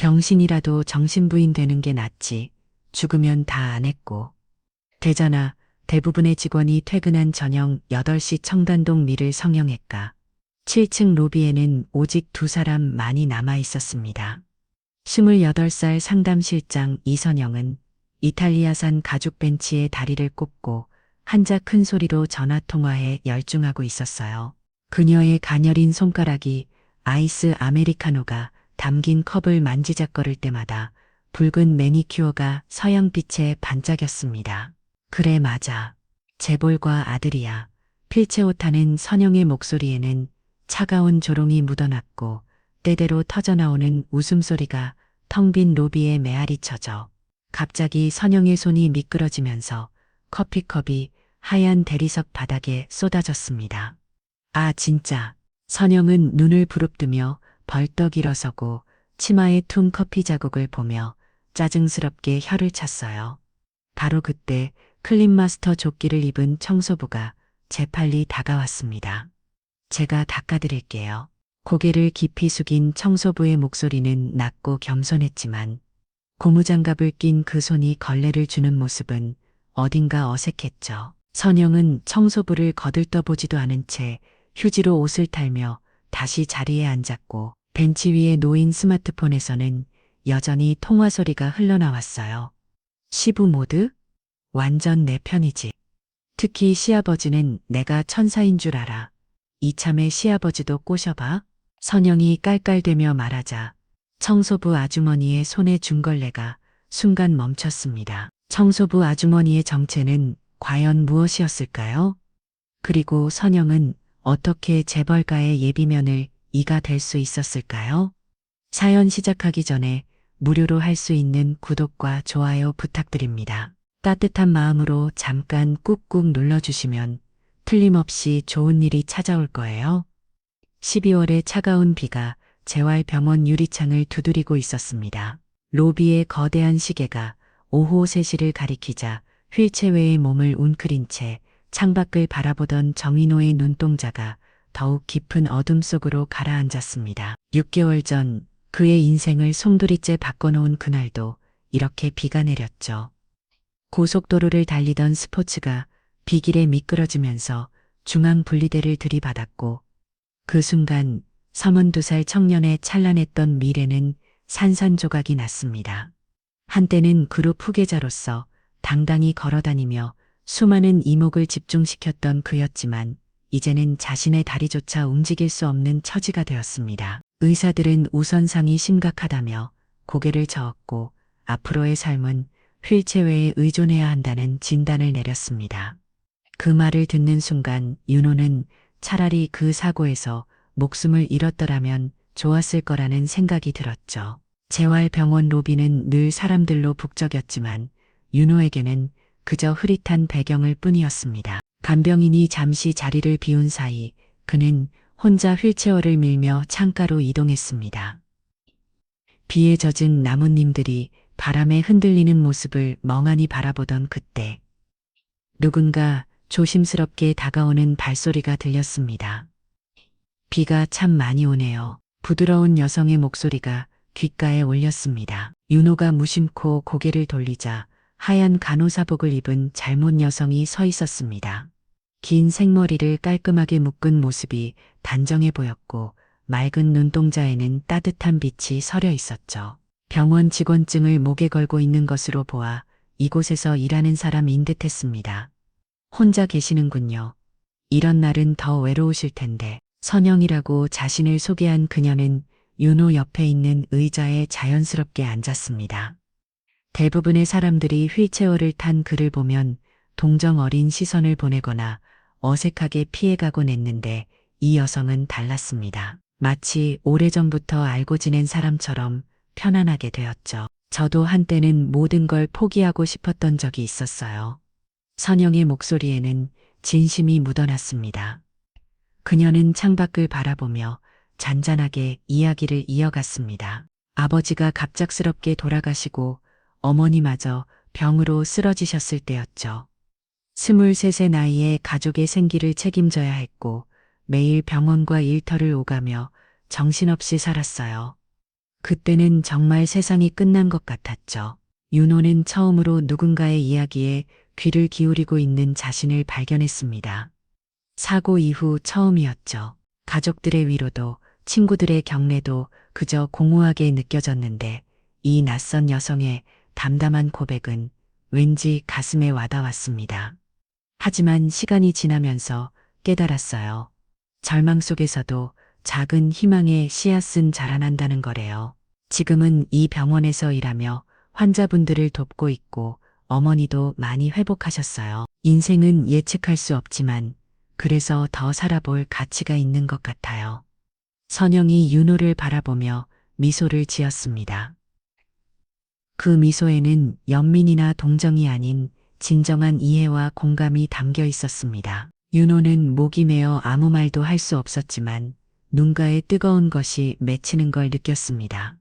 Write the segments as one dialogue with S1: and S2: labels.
S1: 병신이라도 정신부인 되는 게 낫지. 죽으면 다 안 했고. 되잖아. 대부분의 직원이 퇴근한 저녁 8시 청담동 미를 성형외과 7층 로비에는 오직 두 사람만이 남아 있었습니다. 28살 상담실장 이선영은 이탈리아산 가죽 벤치에 다리를 꼽고 한자 큰 소리로 전화통화에 열중하고 있었어요. 그녀의 가녀린 손가락이 아이스 아메리카노가 담긴 컵을 만지작거릴 때마다 붉은 매니큐어가 서양빛에 반짝였습니다. 그래 맞아. 재벌과 아들이야. 필체오타는 선영의 목소리에는 차가운 조롱이 묻어났고 때대로 터져나오는 웃음소리가 텅 빈 로비에 메아리 쳐져 갑자기 선영의 손이 미끄러지면서 커피컵이 하얀 대리석 바닥에 쏟아졌습니다. 아 진짜. 선영은 눈을 부릅뜨며 벌떡 일어서고 치마에 퉁 커피 자국을 보며 짜증스럽게 혀를 찼어요. 바로 그때 클린마스터 조끼를 입은 청소부가 재빨리 다가왔습니다. 제가 닦아드릴게요. 고개를 깊이 숙인 청소부의 목소리는 낮고 겸손했지만 고무장갑을 낀 그 손이 걸레를 주는 모습은 어딘가 어색했죠. 선영은 청소부를 거들떠보지도 않은 채 휴지로 옷을 탈며 다시 자리에 앉았고 벤치 위에 놓인 스마트폰에서는 여전히 통화 소리가 흘러나왔어요. 시부 모드? 완전 내 편이지. 특히 시아버지는 내가 천사인 줄 알아. 이참에 시아버지도 꼬셔봐. 선영이 깔깔대며 말하자 청소부 아주머니의 손에 준 걸레가 순간 멈췄습니다. 청소부 아주머니의 정체는 과연 무엇이었을까요? 그리고 선영은 어떻게 재벌가의 예비면을 이가 될 수 있었을까요? 사연 시작하기 전에 무료로 할 수 있는 구독과 좋아요 부탁드립니다. 따뜻한 마음으로 잠깐 꾹꾹 눌러주시면 틀림없이 좋은 일이 찾아올 거예요. 12월의 차가운 비가 재활병원 유리창을 두드리고 있었습니다. 로비의 거대한 시계가 오후 3시를 가리키자 휠체어에 몸을 웅크린 채 창밖을 바라보던 정인호의 눈동자가 더욱 깊은 어둠 속으로 가라앉았습니다. 6개월 전 그의 인생을 송두리째 바꿔놓은 그날도 이렇게 비가 내렸죠. 고속도로를 달리던 스포츠가 비길에 미끄러지면서 중앙 분리대를 들이받았고 그 순간 32살 청년의 찬란했던 미래는 산산조각이 났습니다. 한때는 그룹 후계자로서 당당히 걸어다니며 수많은 이목을 집중시켰던 그였지만 이제는 자신의 다리조차 움직일 수 없는 처지가 되었습니다. 의사들은 우선상이 심각하다며 고개를 저었고 앞으로의 삶은 휠체어에 의존해야 한다는 진단을 내렸습니다. 그 말을 듣는 순간 윤호는 차라리 그 사고에서 목숨을 잃었더라면 좋았을 거라는 생각이 들었죠. 재활병원 로비는 늘 사람들로 북적였지만 윤호에게는 그저 흐릿한 배경을 뿐이었습니다. 간병인이 잠시 자리를 비운 사이 그는 혼자 휠체어를 밀며 창가로 이동했습니다. 비에 젖은 나뭇잎들이 바람에 흔들리는 모습을 멍하니 바라보던 그때 누군가 조심스럽게 다가오는 발소리가 들렸습니다. 비가 참 많이 오네요. 부드러운 여성의 목소리가 귓가에 올렸습니다. 윤호가 무심코 고개를 돌리자 하얀 간호사복을 입은 젊은 여성이 서 있었습니다. 긴 생머리를 깔끔하게 묶은 모습이 단정해 보였고 맑은 눈동자에는 따뜻한 빛이 서려 있었죠. 병원 직원증을 목에 걸고 있는 것으로 보아 이곳에서 일하는 사람인 듯했습니다. 혼자 계시는군요. 이런 날은 더 외로우실 텐데. 선영이라고 자신을 소개한 그녀는 윤호 옆에 있는 의자에 자연스럽게 앉았습니다. 대부분의 사람들이 휠체어를 탄 그를 보면 동정 어린 시선을 보내거나 어색하게 피해가곤 했는데 이 여성은 달랐습니다. 마치 오래전부터 알고 지낸 사람처럼 편안하게 되었죠. 저도 한때는 모든 걸 포기하고 싶었던 적이 있었어요. 선영의 목소리에는 진심이 묻어났습니다. 그녀는 창밖을 바라보며 잔잔하게 이야기를 이어갔습니다. 아버지가 갑작스럽게 돌아가시고 어머니마저 병으로 쓰러지셨을 때였죠. 23세 나이에 가족의 생기를 책임져야 했고 매일 병원과 일터를 오가며 정신없이 살았어요. 그때는 정말 세상이 끝난 것 같았죠. 윤호는 처음으로 누군가의 이야기에 귀를 기울이고 있는 자신을 발견했습니다. 사고 이후 처음이었죠. 가족들의 위로도 친구들의 격려도 그저 공허하게 느껴졌는데 이 낯선 여성의 담담한 고백은 왠지 가슴에 와닿았습니다. 하지만 시간이 지나면서 깨달았어요. 절망 속에서도 작은 희망의 씨앗은 자라난다는 거래요. 지금은 이 병원에서 일하며 환자분들을 돕고 있고 어머니도 많이 회복하셨어요. 인생은 예측할 수 없지만 그래서 더 살아볼 가치가 있는 것 같아요. 선영이 윤호를 바라보며 미소를 지었습니다. 그 미소에는 연민이나 동정이 아닌 진정한 이해와 공감이 담겨 있었습니다. 윤호는 목이 메어 아무 말도 할 수 없었지만 눈가에 뜨거운 것이 맺히는 걸 느꼈습니다.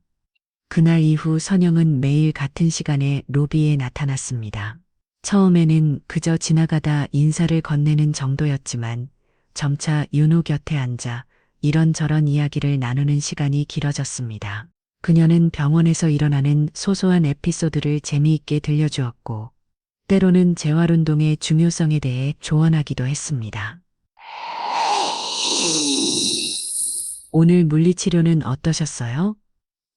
S1: 그날 이후 선영은 매일 같은 시간에 로비에 나타났습니다. 처음에는 그저 지나가다 인사를 건네는 정도였지만 점차 윤호 곁에 앉아 이런저런 이야기를 나누는 시간이 길어졌습니다. 그녀는 병원에서 일어나는 소소한 에피소드를 재미있게 들려주었고 때로는 재활운동의 중요성에 대해 조언하기도 했습니다. 오늘 물리치료는 어떠셨어요?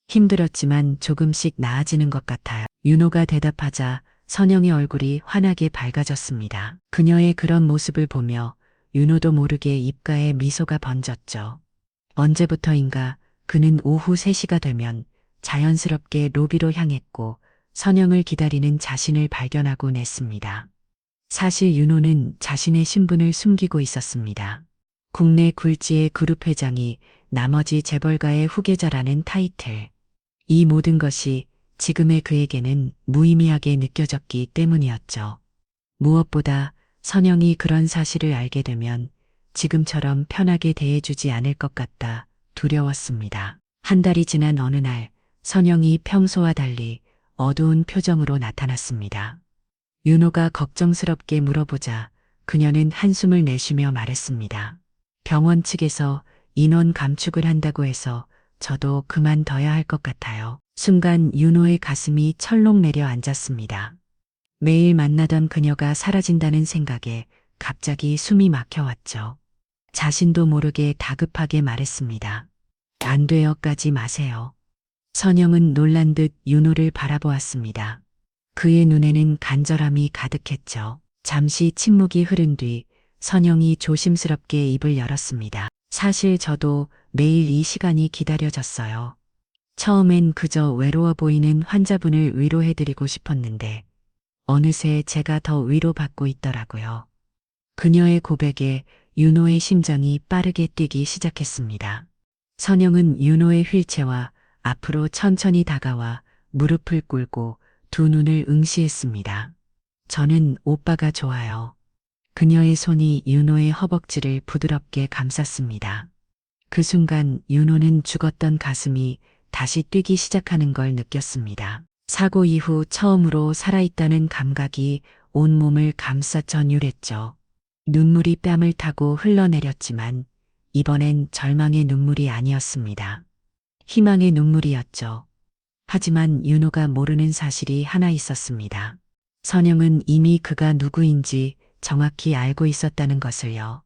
S1: 힘들었지만 조금씩 나아지는 것 같아요. 윤호가 대답하자 선영의 얼굴이 환하게 밝아졌습니다. 그녀의 그런 모습을 보며 윤호도 모르게 입가에 미소가 번졌죠. 언제부터인가 그는 오후 3시가 되면 자연스럽게 로비로 향했고 선영을 기다리는 자신을 발견하곤 했습니다. 사실 윤호는 자신의 신분을 숨기고 있었습니다. 국내 굴지의 그룹 회장이 나머지 재벌가의 후계자라는 타이틀. 이 모든 것이 지금의 그에게는 무의미하게 느껴졌기 때문이었죠. 무엇보다 선영이 그런 사실을 알게 되면 지금처럼 편하게 대해주지 않을 것 같다 두려웠습니다. 한 달이 지난 어느 날 선영이 평소와 달리 어두운 표정으로 나타났습니다. 윤호가 걱정스럽게 물어보자 그녀는 한숨을 내쉬며 말했습니다. 병원 측에서 인원 감축을 한다고 해서 저도 그만둬야 할 것 같아요. 순간 윤호의 가슴이 철렁 내려앉았습니다. 매일 만나던 그녀가 사라진다는 생각에 갑자기 숨이 막혀왔죠. 자신도 모르게 다급하게 말했습니다. 안 돼요, 까지 마세요. 선영은 놀란 듯 윤호를 바라보았습니다. 그의 눈에는 간절함이 가득했죠. 잠시 침묵이 흐른 뒤 선영이 조심스럽게 입을 열었습니다. 사실 저도 매일 이 시간이 기다려졌어요. 처음엔 그저 외로워 보이는 환자분을 위로해드리고 싶었는데 어느새 제가 더 위로받고 있더라고요. 그녀의 고백에 윤호의 심장이 빠르게 뛰기 시작했습니다. 선영은 윤호의 휠체어와 앞으로 천천히 다가와 무릎을 꿇고 두 눈을 응시했습니다. 저는 오빠가 좋아요. 그녀의 손이 윤호의 허벅지를 부드럽게 감쌌습니다. 그 순간 윤호는 죽었던 가슴이 다시 뛰기 시작하는 걸 느꼈습니다. 사고 이후 처음으로 살아있다는 감각이 온몸을 감싸 전율했죠. 눈물이 뺨을 타고 흘러내렸지만 이번엔 절망의 눈물이 아니었습니다. 희망의 눈물이었죠. 하지만 윤호가 모르는 사실이 하나 있었습니다. 선영은 이미 그가 누구인지 정확히 알고 있었다는 것을요.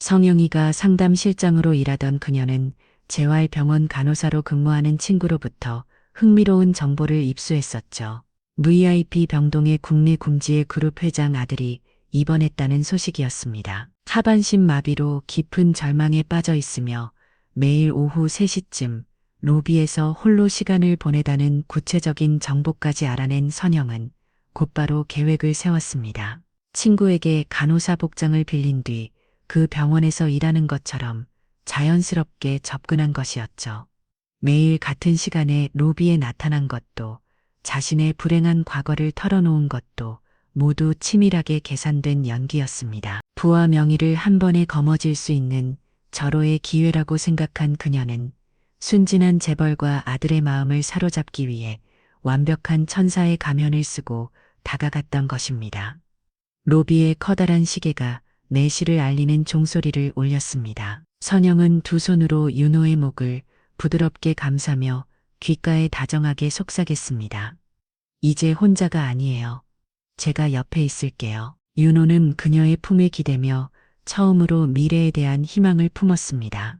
S1: 성영이가 상담실장으로 일하던 그녀는 재활병원 간호사로 근무하는 친구로부터 흥미로운 정보를 입수했었죠. VIP 병동의 국내 굶지의 그룹 회장 아들이 입원했다는 소식이었습니다. 하반신 마비로 깊은 절망에 빠져 있으며 매일 오후 3시쯤 로비에서 홀로 시간을 보내다는 구체적인 정보까지 알아낸 선영은 곧바로 계획을 세웠습니다. 친구에게 간호사 복장을 빌린 뒤 그 병원에서 일하는 것처럼 자연스럽게 접근한 것이었죠. 매일 같은 시간에 로비에 나타난 것도 자신의 불행한 과거를 털어놓은 것도 모두 치밀하게 계산된 연기였습니다. 부와 명예를 한 번에 거머쥘 수 있는 절호의 기회라고 생각한 그녀는 순진한 재벌과 아들의 마음을 사로잡기 위해 완벽한 천사의 가면을 쓰고 다가갔던 것입니다. 로비의 커다란 시계가 4시를 알리는 종소리를 울렸습니다. 선영은 두 손으로 윤호의 목을 부드럽게 감싸며 귓가에 다정하게 속삭였습니다. 이제 혼자가 아니에요. 제가 옆에 있을게요. 윤호는 그녀의 품에 기대며 처음으로 미래에 대한 희망을 품었습니다.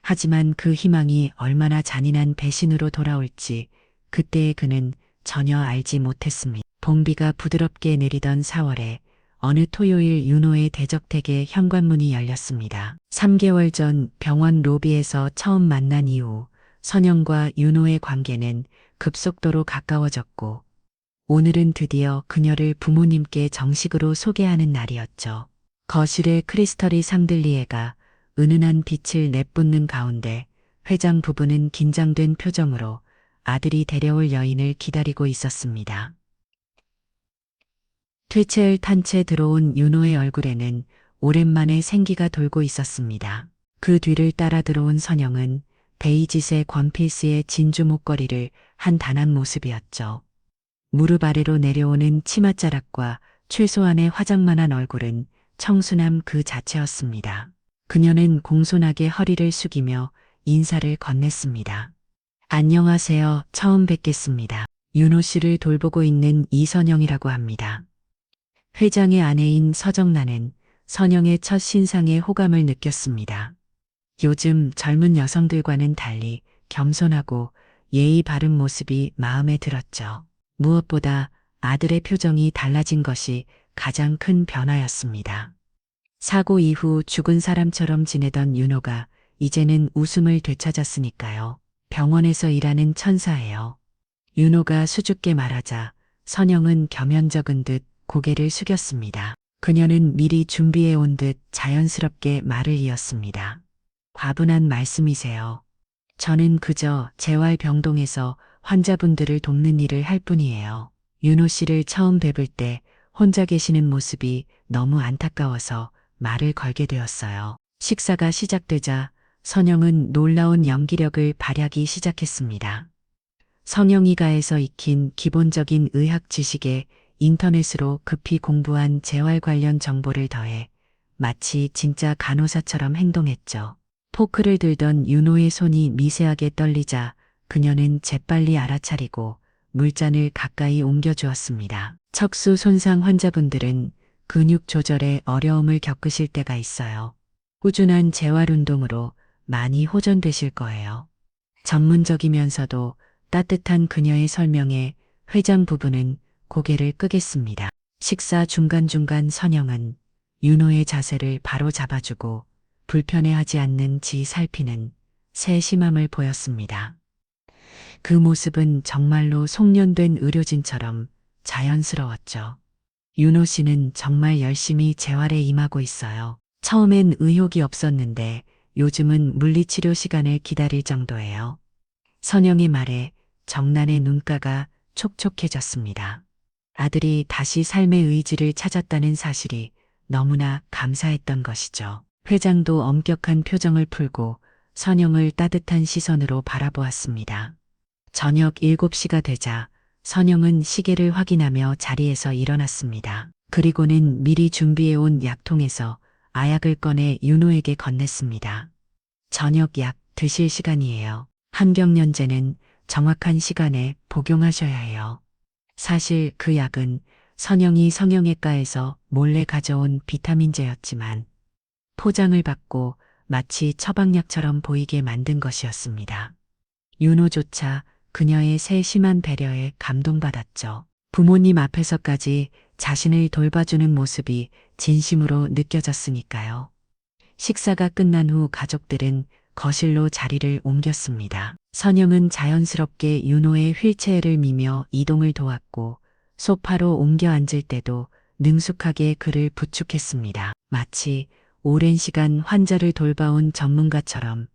S1: 하지만 그 희망이 얼마나 잔인한 배신으로 돌아올지 그때의 그는 전혀 알지 못했습니다. 봄비가 부드럽게 내리던 4월에 어느 토요일 윤호의 대저택에 현관문이 열렸습니다. 3개월 전 병원 로비에서 처음 만난 이후 선영과 윤호의 관계는 급속도로 가까워졌고 오늘은 드디어 그녀를 부모님께 정식으로 소개하는 날이었죠. 거실에 크리스털이 샹들리에가 은은한 빛을 내뿜는 가운데 회장 부부는 긴장된 표정으로 아들이 데려올 여인을 기다리고 있었습니다. 퇴체를 탄 채 들어온 윤호의 얼굴에는 오랜만에 생기가 돌고 있었습니다. 그 뒤를 따라 들어온 선영은 베이지색 권필스의 진주 목걸이를 한 단한 모습이었죠. 무릎 아래로 내려오는 치맛자락과 최소한의 화장만 한 얼굴은 청순함 그 자체였습니다. 그녀는 공손하게 허리를 숙이며 인사를 건넸습니다. 안녕하세요. 처음 뵙겠습니다. 윤호 씨를 돌보고 있는 이선영이라고 합니다. 회장의 아내인 서정란은 선영의 첫 신상에 호감을 느꼈습니다. 요즘 젊은 여성들과는 달리 겸손하고 예의 바른 모습이 마음에 들었죠. 무엇보다 아들의 표정이 달라진 것이 가장 큰 변화였습니다. 사고 이후 죽은 사람처럼 지내던 윤호가 이제는 웃음을 되찾았으니까요. 병원에서 일하는 천사예요. 윤호가 수줍게 말하자 선영은 겸연쩍은 듯 고개를 숙였습니다. 그녀는 미리 준비해 온 듯 자연스럽게 말을 이었습니다. 과분한 말씀이세요. 저는 그저 재활병동에서 환자분들을 돕는 일을 할 뿐이에요. 윤호 씨를 처음 뵙을 때 혼자 계시는 모습이 너무 안타까워서 말을 걸게 되었어요. 식사가 시작되자 선영은 놀라운 연기력을 발휘하기 시작했습니다. 성형외과에서 익힌 기본적인 의학 지식에 인터넷으로 급히 공부한 재활 관련 정보를 더해 마치 진짜 간호사처럼 행동했죠. 포크를 들던 윤호의 손이 미세하게 떨리자 그녀는 재빨리 알아차리고 물잔을 가까이 옮겨주었습니다. 척수 손상 환자분들은 근육 조절에 어려움을 겪으실 때가 있어요. 꾸준한 재활 운동으로 많이 호전되실 거예요. 전문적이면서도 따뜻한 그녀의 설명에 회장 부부는 고개를 끄겠습니다. 식사 중간중간 선영은 윤호의 자세를 바로 잡아주고 불편해하지 않는지 살피는 세심함을 보였습니다. 그 모습은 정말로 송년된 의료진처럼 자연스러웠죠. 윤호 씨는 정말 열심히 재활에 임하고 있어요. 처음엔 의욕이 없었는데 요즘은 물리치료 시간을 기다릴 정도예요. 선영의 말에 정란의 눈가가 촉촉해졌습니다. 아들이 다시 삶의 의지를 찾았다는 사실이 너무나 감사했던 것이죠. 회장도 엄격한 표정을 풀고 선영을 따뜻한 시선으로 바라보았습니다. 저녁 7시가 되자 선영은 시계를 확인하며 자리에서 일어났습니다. 그리고는 미리 준비해온 약통에서 아약을 꺼내 윤호에게 건넸습니다. 저녁 약 드실 시간이에요. 한병연제는 정확한 시간에 복용하셔야 해요. 사실 그 약은 선영이 성형외과에서 몰래 가져온 비타민제였지만 포장을 받고 마치 처방약처럼 보이게 만든 것이었습니다. 윤호조차 그녀의 세심한 배려에 감동받았죠. 부모님 앞에서까지 자신을 돌봐주는 모습이 진심으로 느껴졌으니까요. 식사가 끝난 후 가족들은 거실로 자리를 옮겼습니다. 선영은 자연스럽게 윤호의 휠체어를 미며 이동을 도왔고 소파로 옮겨 앉을 때도 능숙하게 그를 부축했습니다. 마치 오랜 시간 환자를 돌봐온 전문가처럼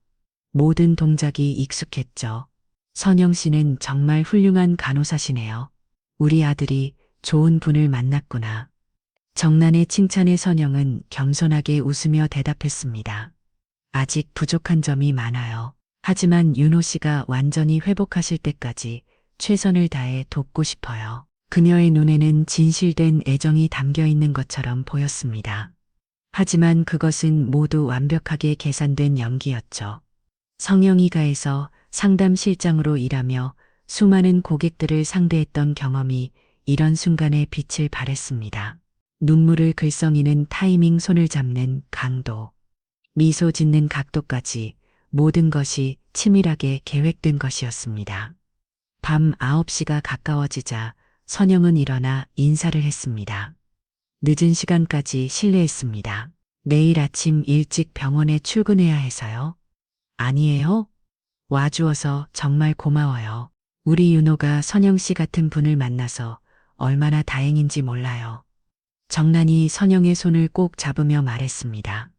S1: 모든 동작이 익숙했죠. 선영 씨는 정말 훌륭한 간호사시네요. 우리 아들이 좋은 분을 만났구나. 정란의 칭찬에 선영은 겸손하게 웃으며 대답했습니다. 아직 부족한 점이 많아요. 하지만 윤호 씨가 완전히 회복하실 때까지 최선을 다해 돕고 싶어요. 그녀의 눈에는 진실된 애정이 담겨 있는 것처럼 보였습니다. 하지만 그것은 모두 완벽하게 계산된 연기였죠. 성형외과에서 상담실장으로 일하며 수많은 고객들을 상대했던 경험이 이런 순간에 빛을 발했습니다. 눈물을 글썽이는 타이밍, 손을 잡는 강도, 미소 짓는 각도까지 모든 것이 치밀하게 계획된 것이었습니다. 밤 9시가 가까워지자 선영은 일어나 인사를 했습니다. 늦은 시간까지 실례했습니다. 내일 아침 일찍 병원에 출근해야 해서요. 아니에요? 와주어서 정말 고마워요. 우리 윤호가 선영 씨 같은 분을 만나서 얼마나 다행인지 몰라요. 정난이 선영의 손을 꼭 잡으며 말했습니다.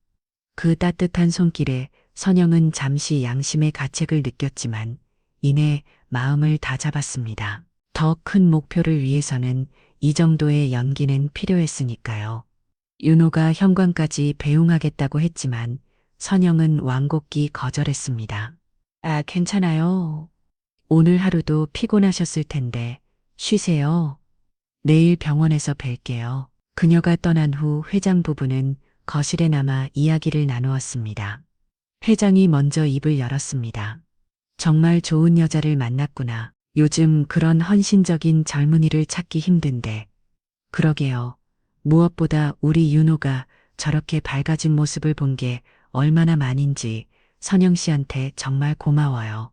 S1: 그 따뜻한 손길에 선영은 잠시 양심의 가책을 느꼈지만 이내 마음을 다잡았습니다. 더 큰 목표를 위해서는 이 정도의 연기는 필요했으니까요. 윤호가 현관까지 배웅하겠다고 했지만 선영은 완곡히 거절했습니다. 아, 괜찮아요. 오늘 하루도 피곤하셨을 텐데 쉬세요. 내일 병원에서 뵐게요. 그녀가 떠난 후 회장 부부는 거실에 남아 이야기를 나누었습니다. 회장이 먼저 입을 열었습니다. 정말 좋은 여자를 만났구나. 요즘 그런 헌신적인 젊은이를 찾기 힘든데. 그러게요. 무엇보다 우리 윤호가 저렇게 밝아진 모습을 본 게 얼마나 많은지 선영 씨한테 정말 고마워요.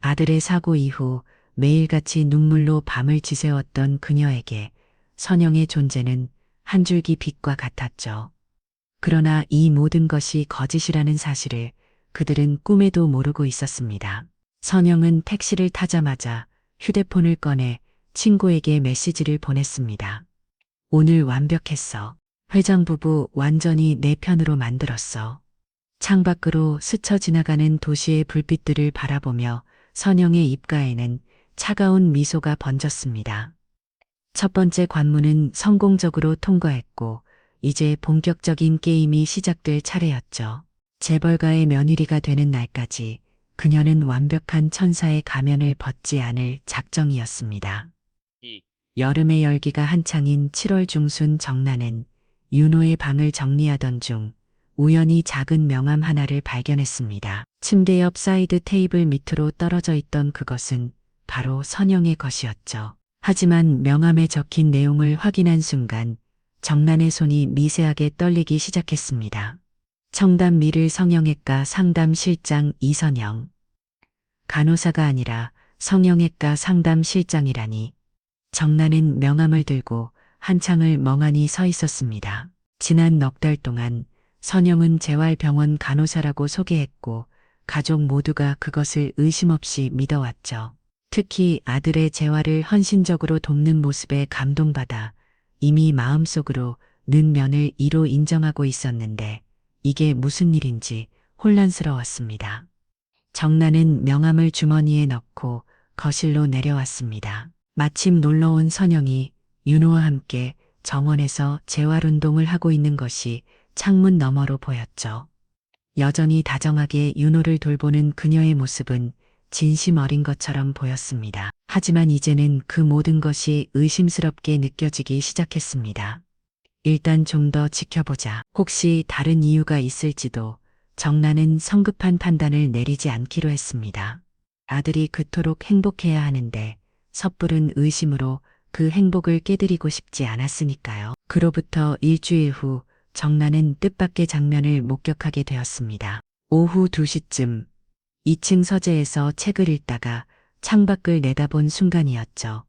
S1: 아들의 사고 이후 매일같이 눈물로 밤을 지새웠던 그녀에게 선영의 존재는 한 줄기 빛과 같았죠. 그러나 이 모든 것이 거짓이라는 사실을 그들은 꿈에도 모르고 있었습니다. 선영은 택시를 타자마자 휴대폰을 꺼내 친구에게 메시지를 보냈습니다. 오늘 완벽했어. 회장 부부 완전히 내 편으로 만들었어. 창밖으로 스쳐 지나가는 도시의 불빛들을 바라보며 선영의 입가에는 차가운 미소가 번졌습니다. 첫 번째 관문은 성공적으로 통과했고 이제 본격적인 게임이 시작될 차례였죠. 재벌가의 며느리가 되는 날까지 그녀는 완벽한 천사의 가면을 벗지 않을 작정이었습니다. 여름의 열기가 한창인 7월 중순 정나는 윤호의 방을 정리하던 중 우연히 작은 명함 하나를 발견했습니다. 침대 옆 사이드 테이블 밑으로 떨어져 있던 그것은 바로 선영의 것이었죠. 하지만 명함에 적힌 내용을 확인한 순간 정난의 손이 미세하게 떨리기 시작했습니다. 청담 미를 성형외과 상담실장 이선영. 간호사가 아니라 성형외과 상담실장이라니. 정난은 명함을 들고 한창을 멍하니 서 있었습니다. 지난 넉 달 동안 선영은 재활병원 간호사라고 소개했고 가족 모두가 그것을 의심 없이 믿어왔죠. 특히 아들의 재활을 헌신적으로 돕는 모습에 감동받아 이미 마음속으로 는 면을 이로 인정하고 있었는데 이게 무슨 일인지 혼란스러웠습니다. 정나는 명함을 주머니에 넣고 거실로 내려왔습니다. 마침 놀러온 선영이 윤호와 함께 정원에서 재활운동을 하고 있는 것이 창문 너머로 보였죠. 여전히 다정하게 윤호를 돌보는 그녀의 모습은 진심 어린 것처럼 보였습니다. 하지만 이제는 그 모든 것이 의심스럽게 느껴지기 시작했습니다. 일단 좀 더 지켜보자. 혹시 다른 이유가 있을지도 정나는 성급한 판단을 내리지 않기로 했습니다. 아들이 그토록 행복해야 하는데 섣부른 의심으로 그 행복을 깨드리고 싶지 않았으니까요. 그로부터 일주일 후 정나는 뜻밖의 장면을 목격하게 되었습니다. 오후 2시쯤 2층 서재에서 책을 읽다가 창밖을 내다본 순간이었죠.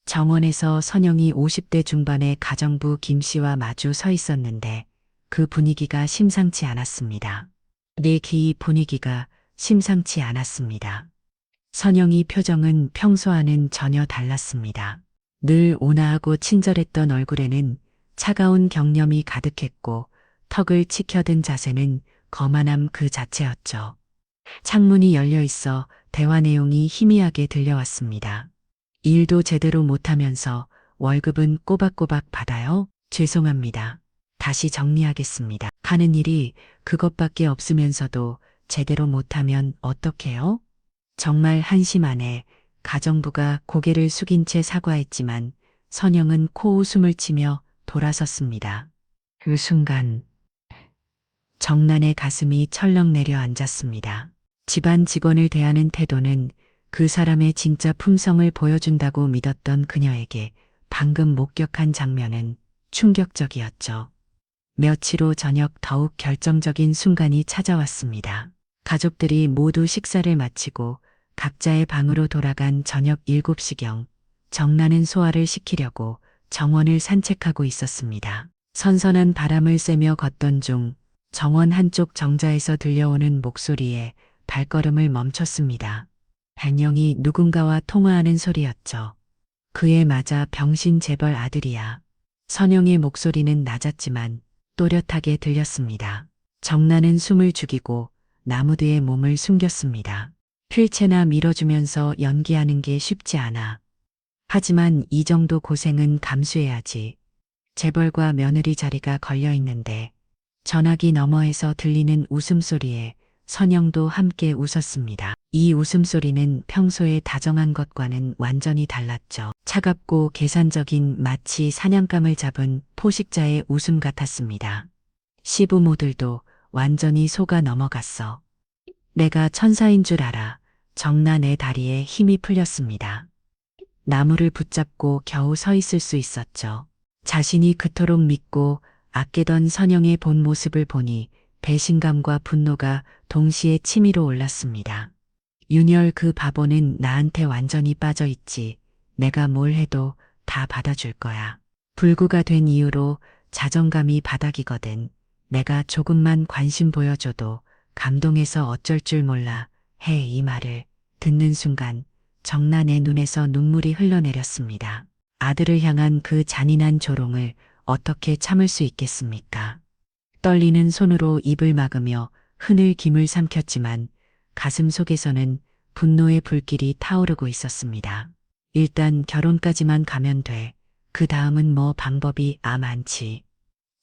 S1: 정원에서 선영이 50대 중반의 가정부 김 씨와 마주 서 있었는데 그 분위기가 심상치 않았습니다. 이 분위기가 심상치 않았습니다. 선영이 표정은 평소와는 전혀 달랐습니다. 늘 온화하고 친절했던 얼굴에는 차가운 경념이 가득했고 턱을 치켜든 자세는 거만함 그 자체였죠. 창문이 열려 있어 대화 내용이 희미하게 들려왔습니다. 일도 제대로 못하면서 월급은 꼬박꼬박 받아요? 죄송합니다. 다시 정리하겠습니다. 하는 일이 그것밖에 없으면서도 제대로 못하면 어떡해요? 정말 한심하네. 가정부가 고개를 숙인 채 사과했지만 선영은 코웃음을 치며 돌아섰습니다. 그 순간 정란의 가슴이 철렁 내려앉았습니다. 집안 직원을 대하는 태도는 그 사람의 진짜 품성을 보여준다고 믿었던 그녀에게 방금 목격한 장면은 충격적이었죠. 며칠 후 저녁 더욱 결정적인 순간이 찾아왔습니다. 가족들이 모두 식사를 마치고 각자의 방으로 돌아간 저녁 7시경 정란은 소화를 시키려고 정원을 산책하고 있었습니다. 선선한 바람을 쐬며 걷던 중 정원 한쪽 정자에서 들려오는 목소리에 발걸음을 멈췄습니다. 분명히 누군가와 통화하는 소리였죠. 그에 맞아 병신 재벌 아들이야. 선영의 목소리는 낮았지만 또렷하게 들렸습니다. 정란은 숨을 죽이고 나무 뒤에 몸을 숨겼습니다. 필체나 밀어주면서 연기하는 게 쉽지 않아. 하지만 이 정도 고생은 감수해야지. 재벌과 며느리 자리가 걸려 있는데 전화기 너머에서 들리는 웃음소리에 선영도 함께 웃었습니다. 이 웃음소리는 평소에 다정한 것과는 완전히 달랐죠. 차갑고 계산적인 마치 사냥감을 잡은 포식자의 웃음 같았습니다. 시부모들도 완전히 속아 넘어갔어. 내가 천사인 줄 알아. 정란의 다리에 힘이 풀렸습니다. 나무를 붙잡고 겨우 서 있을 수 있었죠. 자신이 그토록 믿고 아끼던 선영의 본 모습을 보니 배신감과 분노가 동시에 치밀어 올랐습니다. 윤열 그 바보는 나한테 완전히 빠져 있지. 내가 뭘 해도 다 받아줄 거야. 불구가 된 이후로 자존감이 바닥이거든. 내가 조금만 관심 보여줘도 감동해서 어쩔 줄 몰라. 해 이 말을 듣는 순간 정란의 눈에서 눈물이 흘러내렸습니다. 아들을 향한 그 잔인한 조롱을 어떻게 참을 수 있겠습니까? 떨리는 손으로 입을 막으며 흔을 김을 삼켰지만 가슴 속에서는 분노의 불길이 타오르고 있었습니다. 일단 결혼까지만 가면 돼. 그 다음은 뭐 방법이 많지.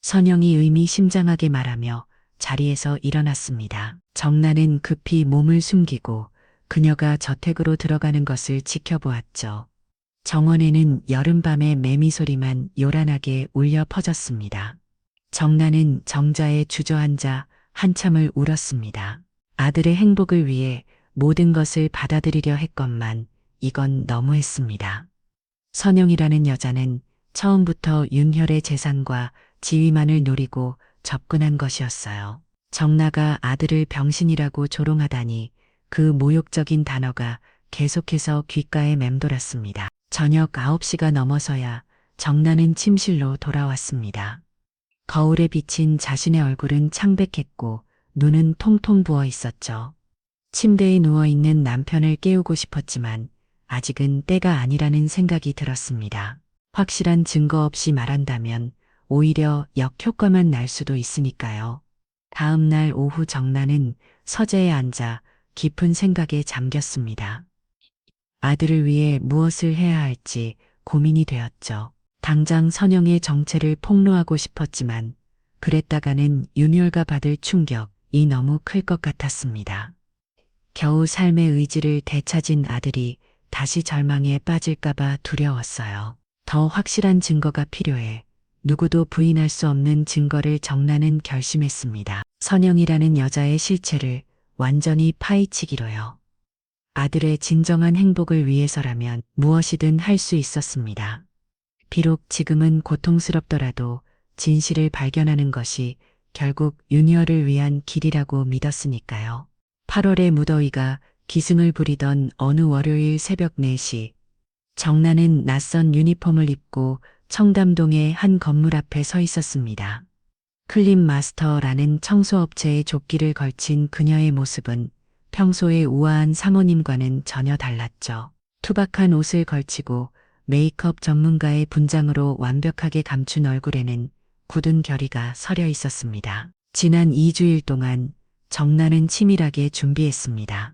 S1: 선영이 의미심장하게 말하며 자리에서 일어났습니다. 정란은 급히 몸을 숨기고 그녀가 저택으로 들어가는 것을 지켜보았죠. 정원에는 여름밤의 매미 소리만 요란하게 울려 퍼졌습니다. 정란은 정자에 주저앉아 한참을 울었습니다. 아들의 행복을 위해 모든 것을 받아들이려 했건만 이건 너무했습니다. 선영이라는 여자는 처음부터 윤혈의 재산과 지위만을 노리고 접근한 것이었어요. 정나가 아들을 병신이라고 조롱하다니 그 모욕적인 단어가 계속해서 귓가에 맴돌았습니다. 저녁 9시가 넘어서야 정나는 침실로 돌아왔습니다. 거울에 비친 자신의 얼굴은 창백했고 눈은 통통 부어 있었죠. 침대에 누워있는 남편을 깨우고 싶었지만 아직은 때가 아니라는 생각이 들었습니다. 확실한 증거 없이 말한다면 오히려 역효과만 날 수도 있으니까요. 다음 날 오후 정나는 서재에 앉아 깊은 생각에 잠겼습니다. 아들을 위해 무엇을 해야 할지 고민이 되었죠. 당장 선영의 정체를 폭로하고 싶었지만 그랬다가는 윤율가 받을 충격이 너무 클 것 같았습니다. 겨우 삶의 의지를 되찾은 아들이 다시 절망에 빠질까봐 두려웠어요. 더 확실한 증거가 필요해. 누구도 부인할 수 없는 증거를 정나는 결심했습니다. 선영이라는 여자의 실체를 완전히 파헤치기로요. 아들의 진정한 행복을 위해서라면 무엇이든 할 수 있었습니다. 비록 지금은 고통스럽더라도 진실을 발견하는 것이 결국 윤희어를 위한 길이라고 믿었으니까요. 8월의 무더위가 기승을 부리던 어느 월요일 새벽 4시, 정나는 낯선 유니폼을 입고 청담동의 한 건물 앞에 서 있었습니다. 클린 마스터라는 청소업체의 조끼를 걸친 그녀의 모습은 평소의 우아한 사모님과는 전혀 달랐죠. 투박한 옷을 걸치고 메이크업 전문가의 분장으로 완벽하게 감춘 얼굴에는 굳은 결의가 서려 있었습니다. 지난 2주일 동안 정나는 치밀하게 준비했습니다.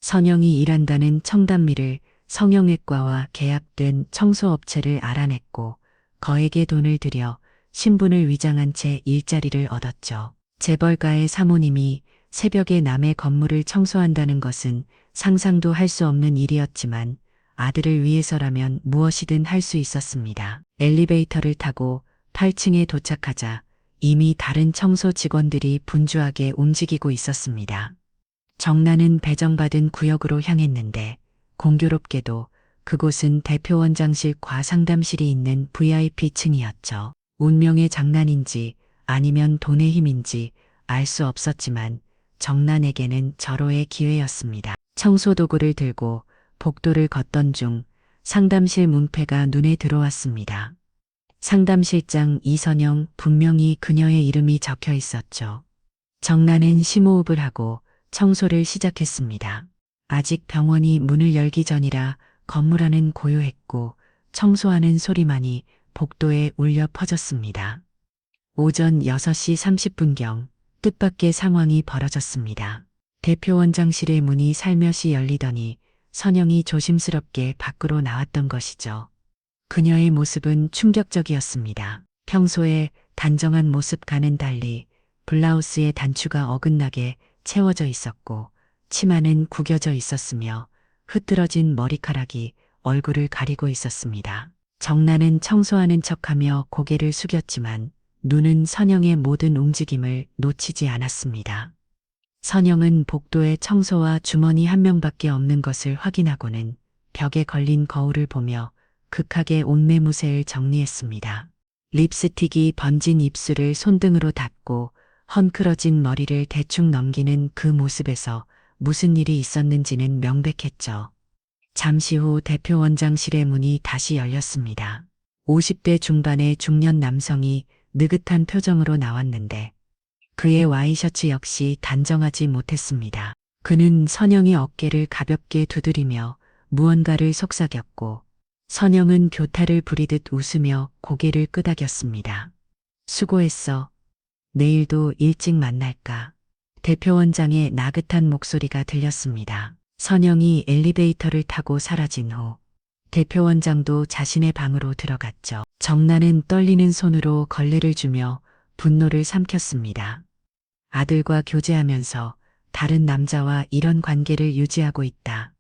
S1: 선영이 일한다는 청담리를 성형외과와 계약된 청소업체를 알아냈고 거액의 돈을 들여 신분을 위장한 채 일자리를 얻었죠. 재벌가의 사모님이 새벽에 남의 건물을 청소한다는 것은 상상도 할 수 없는 일이었지만 아들을 위해서라면 무엇이든 할 수 있었습니다. 엘리베이터를 타고 8층에 도착하자 이미 다른 청소 직원들이 분주하게 움직이고 있었습니다. 정나는 배정받은 구역으로 향했는데 공교롭게도 그곳은 대표원장실과 상담실이 있는 VIP층이었죠. 운명의 장난인지 아니면 돈의 힘인지 알 수 없었지만 정난에게는 절호의 기회였습니다. 청소도구를 들고 복도를 걷던 중 상담실 문패가 눈에 들어왔습니다. 상담실장 이선영, 분명히 그녀의 이름이 적혀 있었죠. 정난은 심호흡을 하고 청소를 시작했습니다. 아직 병원이 문을 열기 전이라 건물 안은 고요했고 청소하는 소리만이 복도에 울려 퍼졌습니다. 오전 6시 30분경 뜻밖의 상황이 벌어졌습니다. 대표원장실의 문이 살며시 열리더니 선영이 조심스럽게 밖으로 나왔던 것이죠. 그녀의 모습은 충격적이었습니다. 평소에 단정한 모습과는 달리 블라우스의 단추가 어긋나게 채워져 있었고 치마는 구겨져 있었으며 흐트러진 머리카락이 얼굴을 가리고 있었습니다. 정나는 청소하는 척하며 고개를 숙였지만 눈은 선영의 모든 움직임을 놓치지 않았습니다. 선영은 복도에 청소와 주머니 한 명밖에 없는 것을 확인하고는 벽에 걸린 거울을 보며 극하게 옷매무새를 정리했습니다. 립스틱이 번진 입술을 손등으로 닦고 헝클어진 머리를 대충 넘기는 그 모습에서 무슨 일이 있었는지는 명백했죠. 잠시 후 대표원장실의 문이 다시 열렸습니다. 50대 중반의 중년 남성이 느긋한 표정으로 나왔는데 그의 와이셔츠 역시 단정하지 못했습니다. 그는 선영의 어깨를 가볍게 두드리며 무언가를 속삭였고 선영은 교탈을 부리듯 웃으며 고개를 끄덕였습니다. 수고했어. 내일도 일찍 만날까? 대표원장의 나긋한 목소리가 들렸습니다. 선영이 엘리베이터를 타고 사라진 후 대표원장도 자신의 방으로 들어갔죠. 정나는 떨리는 손으로 걸레를 주며 분노를 삼켰습니다. 아들과 교제하면서 다른 남자와 이런 관계를 유지하고 있다.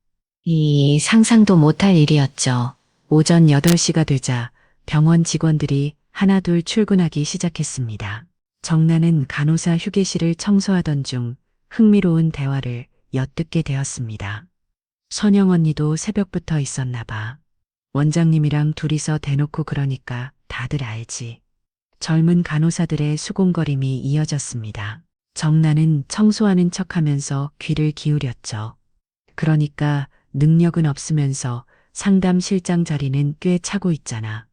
S1: 이 상상도 못할 일이었죠. 오전 8시가 되자 병원 직원들이 하나둘 출근하기 시작했습니다. 정나는 간호사 휴게실을 청소하던 중 흥미로운 대화를 엿듣게 되었습니다. 선영 언니도 새벽부터 있었나 봐. 원장님이랑 둘이서 대놓고 그러니까 다들 알지. 젊은 간호사들의 수군거림이 이어졌습니다. 정나는 청소하는 척하면서 귀를 기울였죠. 그러니까 능력은 없으면서 상담실장 자리는 꽤 차고 있잖아.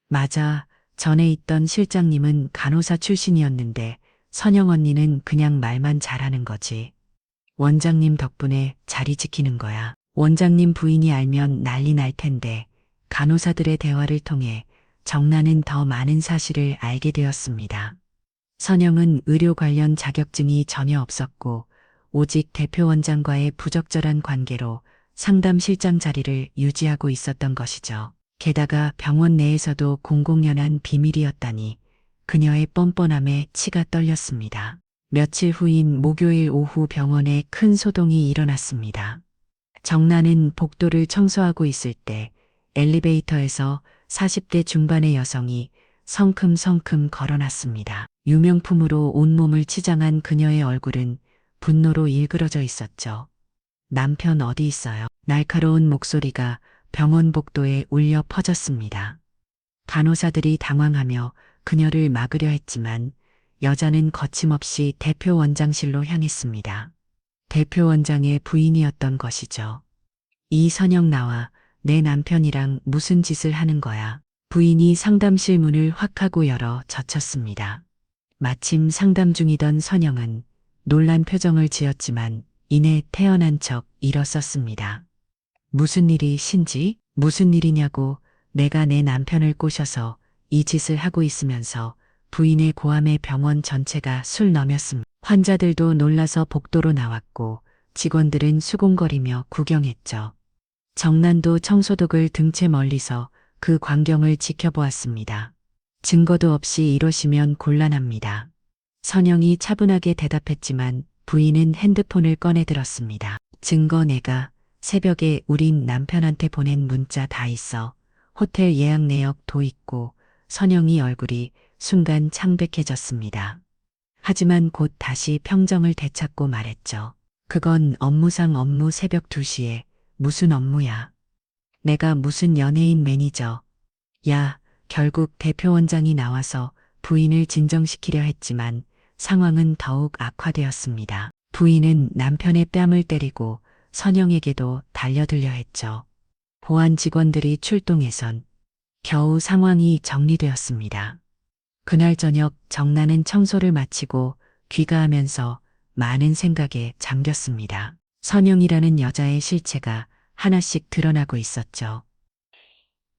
S1: 맞아. 전에 있던 실장님은 간호사 출신이었는데 선영 언니는 그냥 말만 잘하는 거지. 원장님 덕분에 자리 지키는 거야. 원장님 부인이 알면 난리 날 텐데 간호사들의 대화를 통해 정나는 더 많은 사실을 알게 되었습니다. 선영은 의료 관련 자격증이 전혀 없었고 오직 대표원장과의 부적절한 관계로 상담실장 자리를 유지하고 있었던 것이죠. 게다가 병원 내에서도 공공연한 비밀이었다니 그녀의 뻔뻔함에 치가 떨렸습니다. 며칠 후인 목요일 오후 병원에 큰 소동이 일어났습니다. 정나는 복도를 청소하고 있을 때 엘리베이터에서 40대 중반의 여성이 성큼성큼 걸어났습니다. 유명품으로 온몸을 치장한 그녀의 얼굴은 분노로 일그러져 있었죠. 남편 어디 있어요? 날카로운 목소리가 병원 복도에 울려 퍼졌습니다. 간호사들이 당황하며 그녀를 막으려 했지만 여자는 거침없이 대표 원장실로 향했습니다. 대표 원장의 부인이었던 것이죠. 이선영 나와 내 남편이랑 무슨 짓을 하는 거야. 부인이 상담실 문을 확 하고 열어 젖혔습니다. 마침 상담 중이던 선영은 놀란 표정을 지었지만 이내 태어난 척 일어섰습니다. 무슨 일이신지? 무슨 일이냐고. 내가 내 남편을 꼬셔서 이 짓을 하고 있으면서 부인의 고함에 병원 전체가 술 넘였습니다. 환자들도 놀라서 복도로 나왔고 직원들은 수군거리며 구경했죠. 정난도 청소독을 등채 멀리서 그 광경을 지켜보았습니다. 증거도 없이 이러시면 곤란합니다. 선영이 차분하게 대답했지만 부인은 핸드폰을 꺼내 들었습니다. 증거 내가 새벽에 우리 남편한테 보낸 문자 다 있어. 호텔 예약 내역도 있고. 선영이 얼굴이 순간 창백해졌습니다. 하지만 곧 다시 평정을 되찾고 말했죠. 그건 업무상 업무 새벽 2시에 무슨 업무야. 내가 무슨 연예인 매니저. 야, 결국 대표원장이 나와서 부인을 진정시키려 했지만 상황은 더욱 악화되었습니다. 부인은 남편의 뺨을 때리고 선영에게도 달려들려 했죠. 보안 직원들이 출동해선 겨우 상황이 정리되었습니다. 그날 저녁 정나는 청소를 마치고 귀가하면서 많은 생각에 잠겼습니다. 선영이라는 여자의 실체가 하나씩 드러나고 있었죠.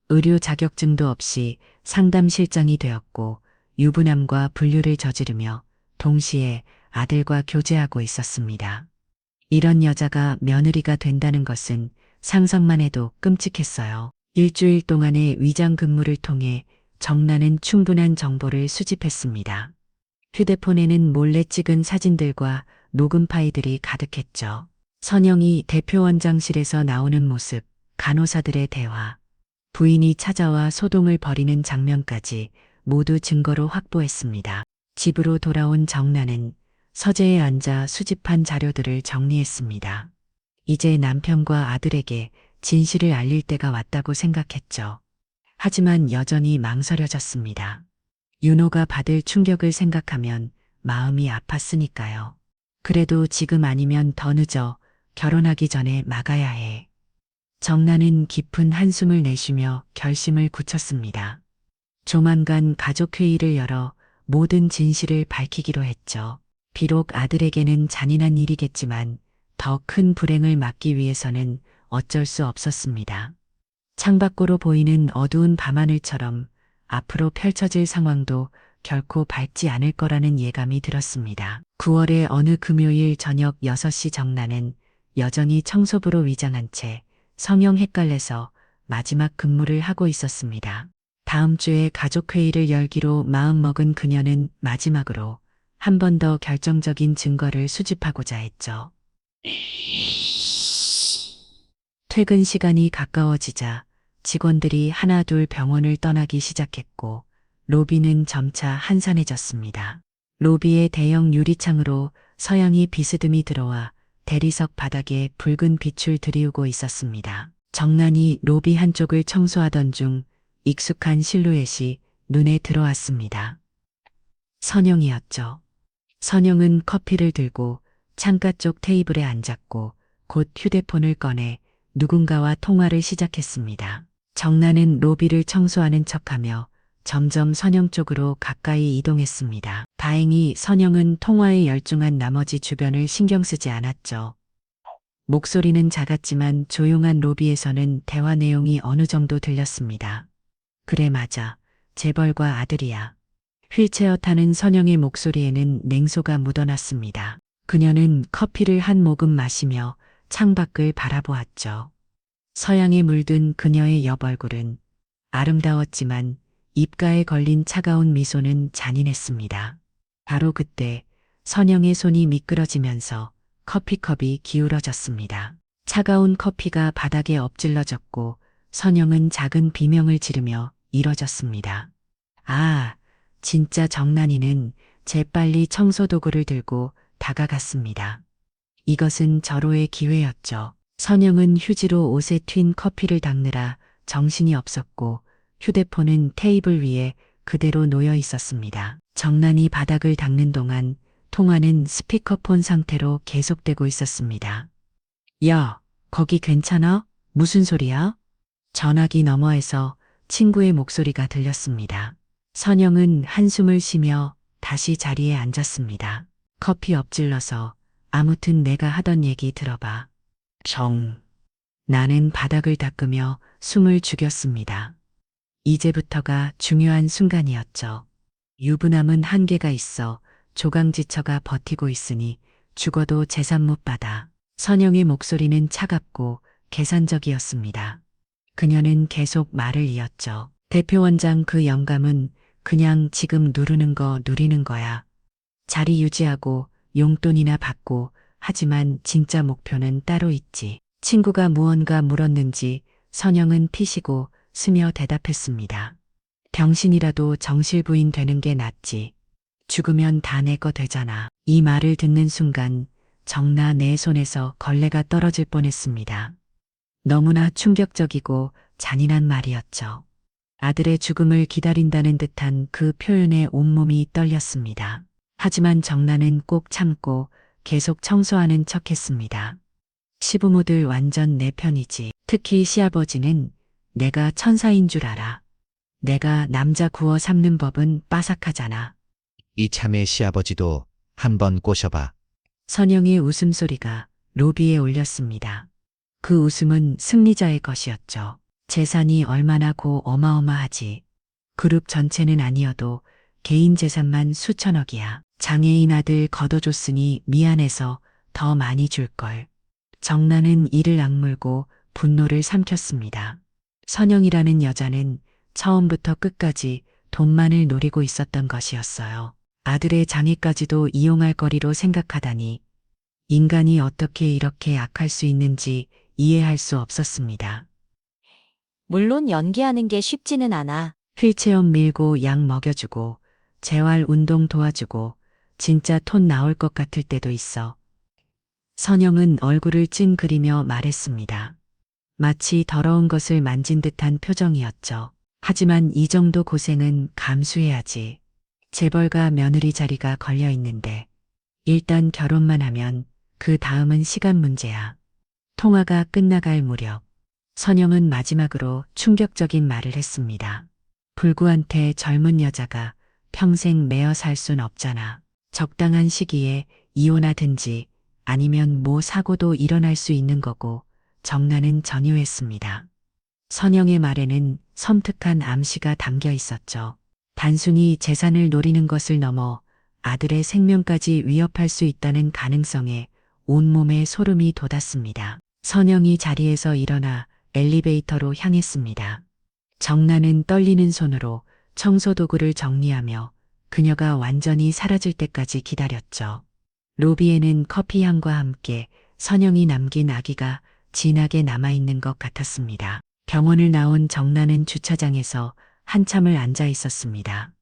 S1: 의료 자격증도 없이 상담실장이 되었고 유부남과 분류를 저지르며 동시에 아들과 교제하고 있었습니다. 이런 여자가 며느리가 된다는 것은 상상만 해도 끔찍했어요. 일주일 동안의 위장 근무를 통해 정나는 충분한 정보를 수집했습니다. 휴대폰에는 몰래 찍은 사진들과 녹음 파일들이 가득했죠. 선영이 대표원장실에서 나오는 모습, 간호사들의 대화, 부인이 찾아와 소동을 벌이는 장면까지 모두 증거로 확보했습니다. 집으로 돌아온 정나는 서재에 앉아 수집한 자료들을 정리했습니다. 이제 남편과 아들에게 진실을 알릴 때가 왔다고 생각했죠. 하지만 여전히 망설여졌습니다. 윤호가 받을 충격을 생각하면 마음이 아팠으니까요. 그래도 지금 아니면 더 늦어. 결혼하기 전에 막아야 해. 정나는 깊은 한숨을 내쉬며 결심을 굳혔습니다. 조만간 가족회의를 열어 모든 진실을 밝히기로 했죠. 비록 아들에게는 잔인한 일이겠지만 더 큰 불행을 막기 위해서는 어쩔 수 없었습니다. 창밖으로 보이는 어두운 밤하늘처럼 앞으로 펼쳐질 상황도 결코 밝지 않을 거라는 예감이 들었습니다. 9월의 어느 금요일 저녁 6시 정나는 여전히 청소부로 위장한 채 성형 헷갈려서 마지막 근무를 하고 있었습니다. 다음 주에 가족회의를 열기로 마음먹은 그녀는 마지막으로 한 번 더 결정적인 증거를 수집하고자 했죠. 퇴근 시간이 가까워지자 직원들이 하나둘 병원을 떠나기 시작했고 로비는 점차 한산해졌습니다. 로비의 대형 유리창으로 서양이 비스듬히 들어와 대리석 바닥에 붉은 빛을 들이우고 있었습니다. 정난이 로비 한쪽을 청소하던 중 익숙한 실루엣이 눈에 들어왔습니다. 선영이었죠. 선영은 커피를 들고 창가 쪽 테이블에 앉았고 곧 휴대폰을 꺼내 누군가와 통화를 시작했습니다. 정나는 로비를 청소하는 척하며 점점 선영 쪽으로 가까이 이동했습니다. 다행히 선영은 통화에 열중한 나머지 주변을 신경 쓰지 않았죠. 목소리는 작았지만 조용한 로비에서는 대화 내용이 어느 정도 들렸습니다. 그래 맞아. 재벌과 아들이야. 휠체어 타는 선영의 목소리에는 냉소가 묻어났습니다. 그녀는 커피를 한 모금 마시며 창밖을 바라보았죠. 서양에 물든 그녀의 옆얼굴은 아름다웠지만 입가에 걸린 차가운 미소는 잔인했습니다. 바로 그때 선영의 손이 미끄러지면서 커피컵이 기울어졌습니다. 차가운 커피가 바닥에 엎질러졌고 선영은 작은 비명을 지르며 일어졌습니다. 아, 진짜 정난이는 재빨리 청소도구를 들고 다가갔습니다. 이것은 절호의 기회였죠. 선영은 휴지로 옷에 튄 커피를 닦느라 정신이 없었고 휴대폰은 테이블 위에 그대로 놓여 있었습니다. 정난이 바닥을 닦는 동안 통화는 스피커폰 상태로 계속되고 있었습니다. 야, 거기 괜찮아? 무슨 소리야? 전화기 너머에서 친구의 목소리가 들렸습니다. 선영은 한숨을 쉬며 다시 자리에 앉았습니다. 커피 엎질러서 아무튼 내가 하던 얘기 들어봐. 나는 바닥을 닦으며 숨을 죽였습니다. 이제부터가 중요한 순간이었죠. 유부남은 한계가 있어 조강지처가 버티고 있으니 죽어도 재산 못 받아. 선영의 목소리는 차갑고 계산적이었습니다. 그녀는 계속 말을 이었죠. 대표원장 그 영감은 그냥 지금 누르는 거 누리는 거야. 자리 유지하고 용돈이나 받고 하지만 진짜 목표는 따로 있지. 친구가 무언가 물었는지 선영은 피시고 스며 대답했습니다. 병신이라도 정실부인 되는 게 낫지. 죽으면 다 내 거 되잖아. 이 말을 듣는 순간 정나 내 손에서 걸레가 떨어질 뻔했습니다. 너무나 충격적이고 잔인한 말이었죠. 아들의 죽음을 기다린다는 듯한 그 표현에 온몸이 떨렸습니다. 하지만 정나는 꼭 참고 계속 청소하는 척했습니다. 시부모들 완전 내 편이지. 특히 시아버지는 내가 천사인 줄 알아. 내가 남자 구워 삶는 법은 빠삭하잖아.
S2: 이참에 시아버지도 한번 꼬셔봐.
S1: 선영의 웃음소리가 로비에 울렸습니다. 그 웃음은 승리자의 것이었죠. 재산이 얼마나 어마어마하지. 그룹 전체는 아니어도 개인 재산만 수천억이야. 장애인 아들 거둬줬으니 미안해서 더 많이 줄걸. 정나는 이를 악물고 분노를 삼켰습니다. 선영이라는 여자는 처음부터 끝까지 돈만을 노리고 있었던 것이었어요. 아들의 장애까지도 이용할 거리로 생각하다니 인간이 어떻게 이렇게 악할 수 있는지 이해할 수 없었습니다.
S3: 물론 연기하는 게 쉽지는 않아.
S1: 휠체어 밀고 약 먹여주고 재활 운동 도와주고 진짜 톤 나올 것 같을 때도 있어. 선영은 얼굴을 찡그리며 말했습니다. 마치 더러운 것을 만진 듯한 표정이었죠. 하지만 이 정도 고생은 감수해야지. 재벌가 며느리 자리가 걸려 있는데 일단 결혼만 하면 그 다음은 시간 문제야. 통화가 끝나갈 무렵 선영은 마지막으로 충격적인 말을 했습니다. 불구한테 젊은 여자가 평생 매어 살 순 없잖아. 적당한 시기에 이혼하든지 아니면 뭐 사고도 일어날 수 있는 거고. 정나는 전유했습니다. 선영의 말에는 섬뜩한 암시가 담겨 있었죠. 단순히 재산을 노리는 것을 넘어 아들의 생명까지 위협할 수 있다는 가능성에 온몸에 소름이 돋았습니다. 선영이 자리에서 일어나 엘리베이터로 향했습니다. 정나는 떨리는 손으로 청소도구를 정리하며 그녀가 완전히 사라질 때까지 기다렸죠. 로비에는 커피 향과 함께 선영이 남긴 아기가 진하게 남아있는 것 같았습니다. 병원을 나온 정나는 주차장에서 한참을 앉아 있었습니다.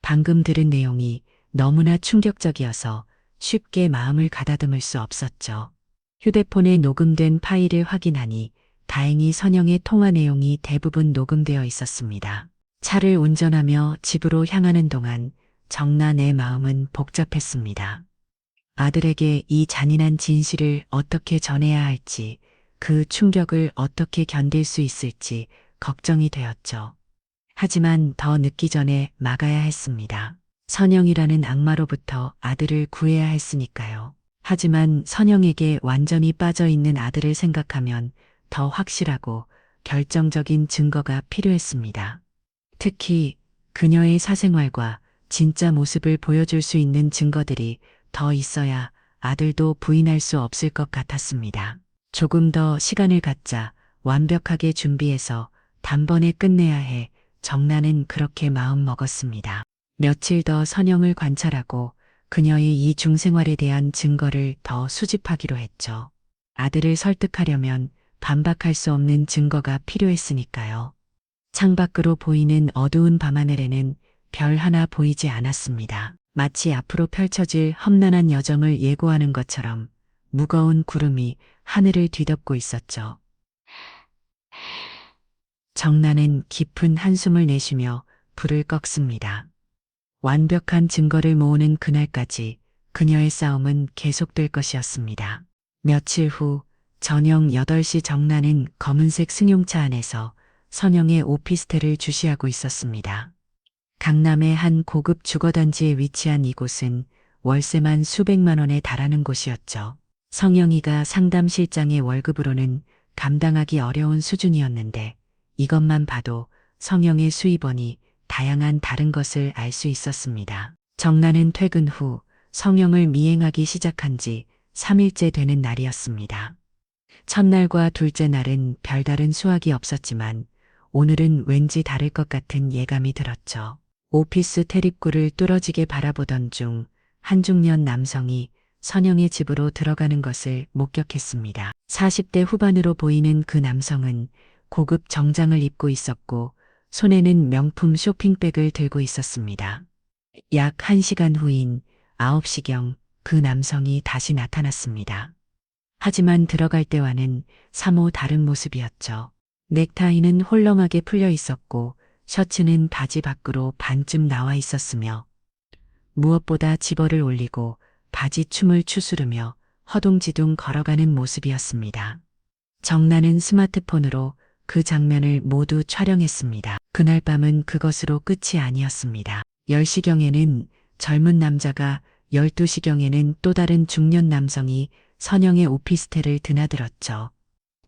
S1: 방금 들은 내용이 너무나 충격적이어서 쉽게 마음을 가다듬을 수 없었죠. 휴대폰에 녹음된 파일을 확인하니 다행히 선영의 통화 내용이 대부분 녹음되어 있었습니다. 차를 운전하며 집으로 향하는 동안 정나의 마음은 복잡했습니다. 아들에게 이 잔인한 진실을 어떻게 전해야 할지, 그 충격을 어떻게 견딜 수 있을지 걱정이 되었죠. 하지만 더 늦기 전에 막아야 했습니다. 선영이라는 악마로부터 아들을 구해야 했으니까요. 하지만 선영에게 완전히 빠져 있는 아들을 생각하면 더 확실하고 결정적인 증거가 필요했습니다. 특히 그녀의 사생활과 진짜 모습을 보여줄 수 있는 증거들이 더 있어야 아들도 부인할 수 없을 것 같았습니다. 조금 더 시간을 갖자 완벽하게 준비해서 단번에 끝내야 해 정나는 그렇게 마음 먹었습니다. 며칠 더 선영을 관찰하고 그녀의 이 중생활에 대한 증거를 더 수집하기로 했죠. 아들을 설득하려면 반박할 수 없는 증거가 필요했으니까요. 창밖으로 보이는 어두운 밤하늘에는 별 하나 보이지 않았습니다. 마치 앞으로 펼쳐질 험난한 여정을 예고하는 것처럼 무거운 구름이 하늘을 뒤덮고 있었죠. 정나는 깊은 한숨을 내쉬며 불을 껐습니다. 완벽한 증거를 모으는 그날까지 그녀의 싸움은 계속될 것이었습니다. 며칠 후 저녁 8시 정나는 검은색 승용차 안에서 선영의 오피스텔을 주시하고 있었습니다. 강남의 한 고급 주거단지에 위치한 이곳은 월세만 수백만 원에 달하는 곳이었죠. 성영이가 상담실장의 월급으로는 감당하기 어려운 수준이었는데 이것만 봐도 성형의 수입원이 다양한 다른 것을 알 수 있었습니다. 정란은 퇴근 후 성형을 미행하기 시작한 지 3일째 되는 날이었습니다. 첫날과 둘째 날은 별다른 수확이 없었지만 오늘은 왠지 다를 것 같은 예감이 들었죠. 오피스 태립구를 뚫어지게 바라보던 중 한중년 남성이 선영의 집으로 들어가는 것을 목격했습니다. 40대 후반으로 보이는 그 남성은 고급 정장을 입고 있었고 손에는 명품 쇼핑백을 들고 있었습니다. 약 1시간 후인 9시경 그 남성이 다시 나타났습니다. 하지만 들어갈 때와는 사뭇 다른 모습이었죠. 넥타이는 홀렁하게 풀려 있었고 셔츠는 바지 밖으로 반쯤 나와 있었으며 무엇보다 지퍼를 올리고 바지춤을 추스르며 허둥지둥 걸어가는 모습이었습니다. 정란은 스마트폰으로 그 장면을 모두 촬영했습니다. 그날 밤은 그것으로 끝이 아니었습니다. 10시경에는 젊은 남자가 12시경에는 또 다른 중년 남성이 선영의 오피스텔을 드나들었죠.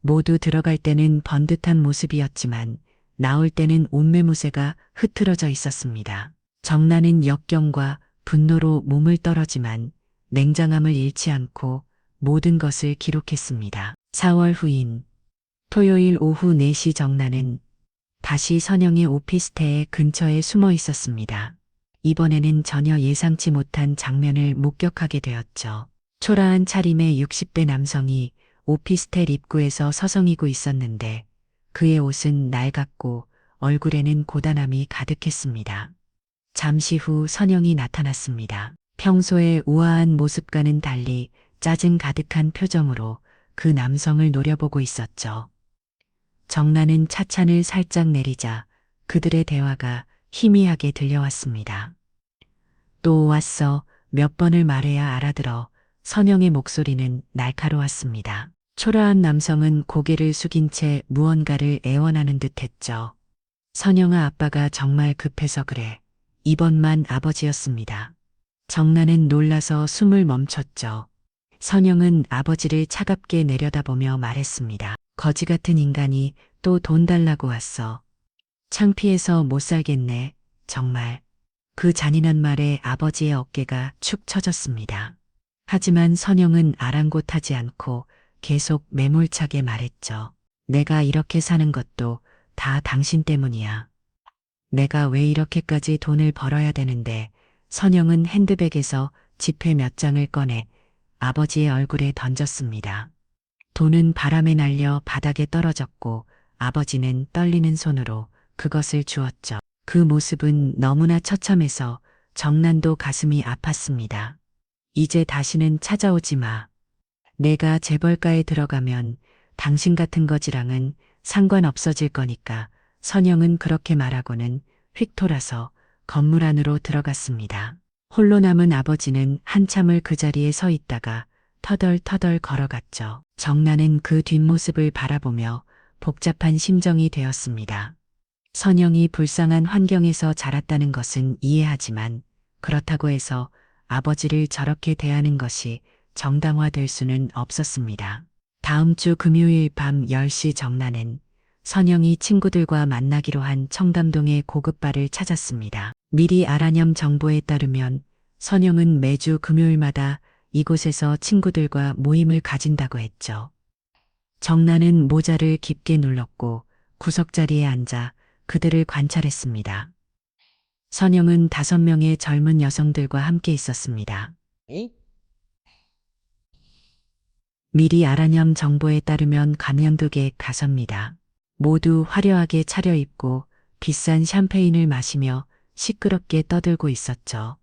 S1: 모두 들어갈 때는 번듯한 모습이었지만 나올 때는 옷매무새가 흐트러져 있었습니다. 정란은 역경과 분노로 몸을 떨었지만 냉정함을 잃지 않고 모든 것을 기록했습니다. 4월 후인 토요일 오후 4시 정란은 다시 선영의 오피스텔 근처에 숨어 있었습니다. 이번에는 전혀 예상치 못한 장면을 목격하게 되었죠. 초라한 차림의 60대 남성이 오피스텔 입구에서 서성이고 있었는데 그의 옷은 낡았고 얼굴에는 고단함이 가득했습니다. 잠시 후 선영이 나타났습니다. 평소의 우아한 모습과는 달리 짜증 가득한 표정으로 그 남성을 노려보고 있었죠. 정란은 차찬을 살짝 내리자 그들의 대화가 희미하게 들려왔습니다. 또 왔어 몇 번을 말해야 알아들어. 선영의 목소리는 날카로웠습니다. 초라한 남성은 고개를 숙인 채 무언가를 애원하는 듯 했죠. 선영아 아빠가 정말 급해서 그래. 이번만 아버지였습니다. 정란은 놀라서 숨을 멈췄죠. 선영은 아버지를 차갑게 내려다보며 말했습니다. 거지 같은 인간이 또 돈 달라고 왔어. 창피해서 못 살겠네. 정말. 그 잔인한 말에 아버지의 어깨가 축 처졌습니다. 하지만 선영은 아랑곳하지 않고 계속 매몰차게 말했죠. 내가 이렇게 사는 것도 다 당신 때문이야. 내가 왜 이렇게까지 돈을 벌어야 되는데. 선영은 핸드백에서 지폐 몇 장을 꺼내 아버지의 얼굴에 던졌습니다. 돈은 바람에 날려 바닥에 떨어졌고 아버지는 떨리는 손으로 그것을 주었죠. 그 모습은 너무나 처참해서 정란도 가슴이 아팠습니다. 이제 다시는 찾아오지 마. 내가 재벌가에 들어가면 당신 같은 거지랑은 상관없어질 거니까. 선영은 그렇게 말하고는 휙 돌아서 건물 안으로 들어갔습니다. 홀로 남은 아버지는 한참을 그 자리에 서 있다가 터덜터덜 걸어갔죠. 정란은 그 뒷모습을 바라보며 복잡한 심정이 되었습니다. 선영이 불쌍한 환경에서 자랐다는 것은 이해하지만 그렇다고 해서 아버지를 저렇게 대하는 것이 정당화될 수는 없었습니다. 다음 주 금요일 밤 10시 정란은 선영이 친구들과 만나기로 한 청담동의 고급바를 찾았습니다. 미리 알아념 정보에 따르면 선영은 매주 금요일마다 이곳에서 친구들과 모임을 가진다고 했죠. 정란은 모자를 깊게 눌렀고 구석자리에 앉아 그들을 관찰했습니다. 선영은 5명의 젊은 여성들과 함께 있었습니다. 미리 알아념 정보에 따르면 감염독의 5입니다. 모두 화려하게 차려입고 비싼 샴페인을 마시며 시끄럽게 떠들고 있었죠.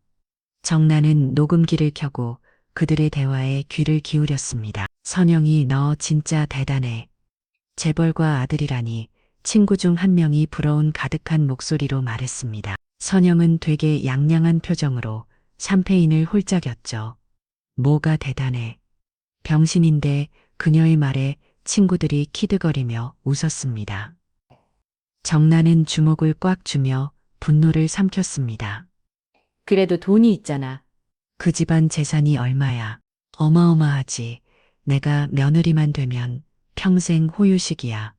S1: 정란은 녹음기를 켜고 그들의 대화에 귀를 기울였습니다. 선영이 너 진짜 대단해. 재벌과 아들이라니. 친구 중 한 명이 부러운 가득한 목소리로 말했습니다. 선영은 되게 양양한 표정으로 샴페인을 홀짝였죠. 뭐가 대단해. 병신인데. 그녀의 말에 친구들이 키득거리며 웃었습니다. 정란은 주먹을 꽉 쥐며 분노를 삼켰습니다.
S3: 그래도 돈이 있잖아.
S1: 그 집안 재산이 얼마야. 어마어마하지. 내가 며느리만 되면 평생 호유식이야.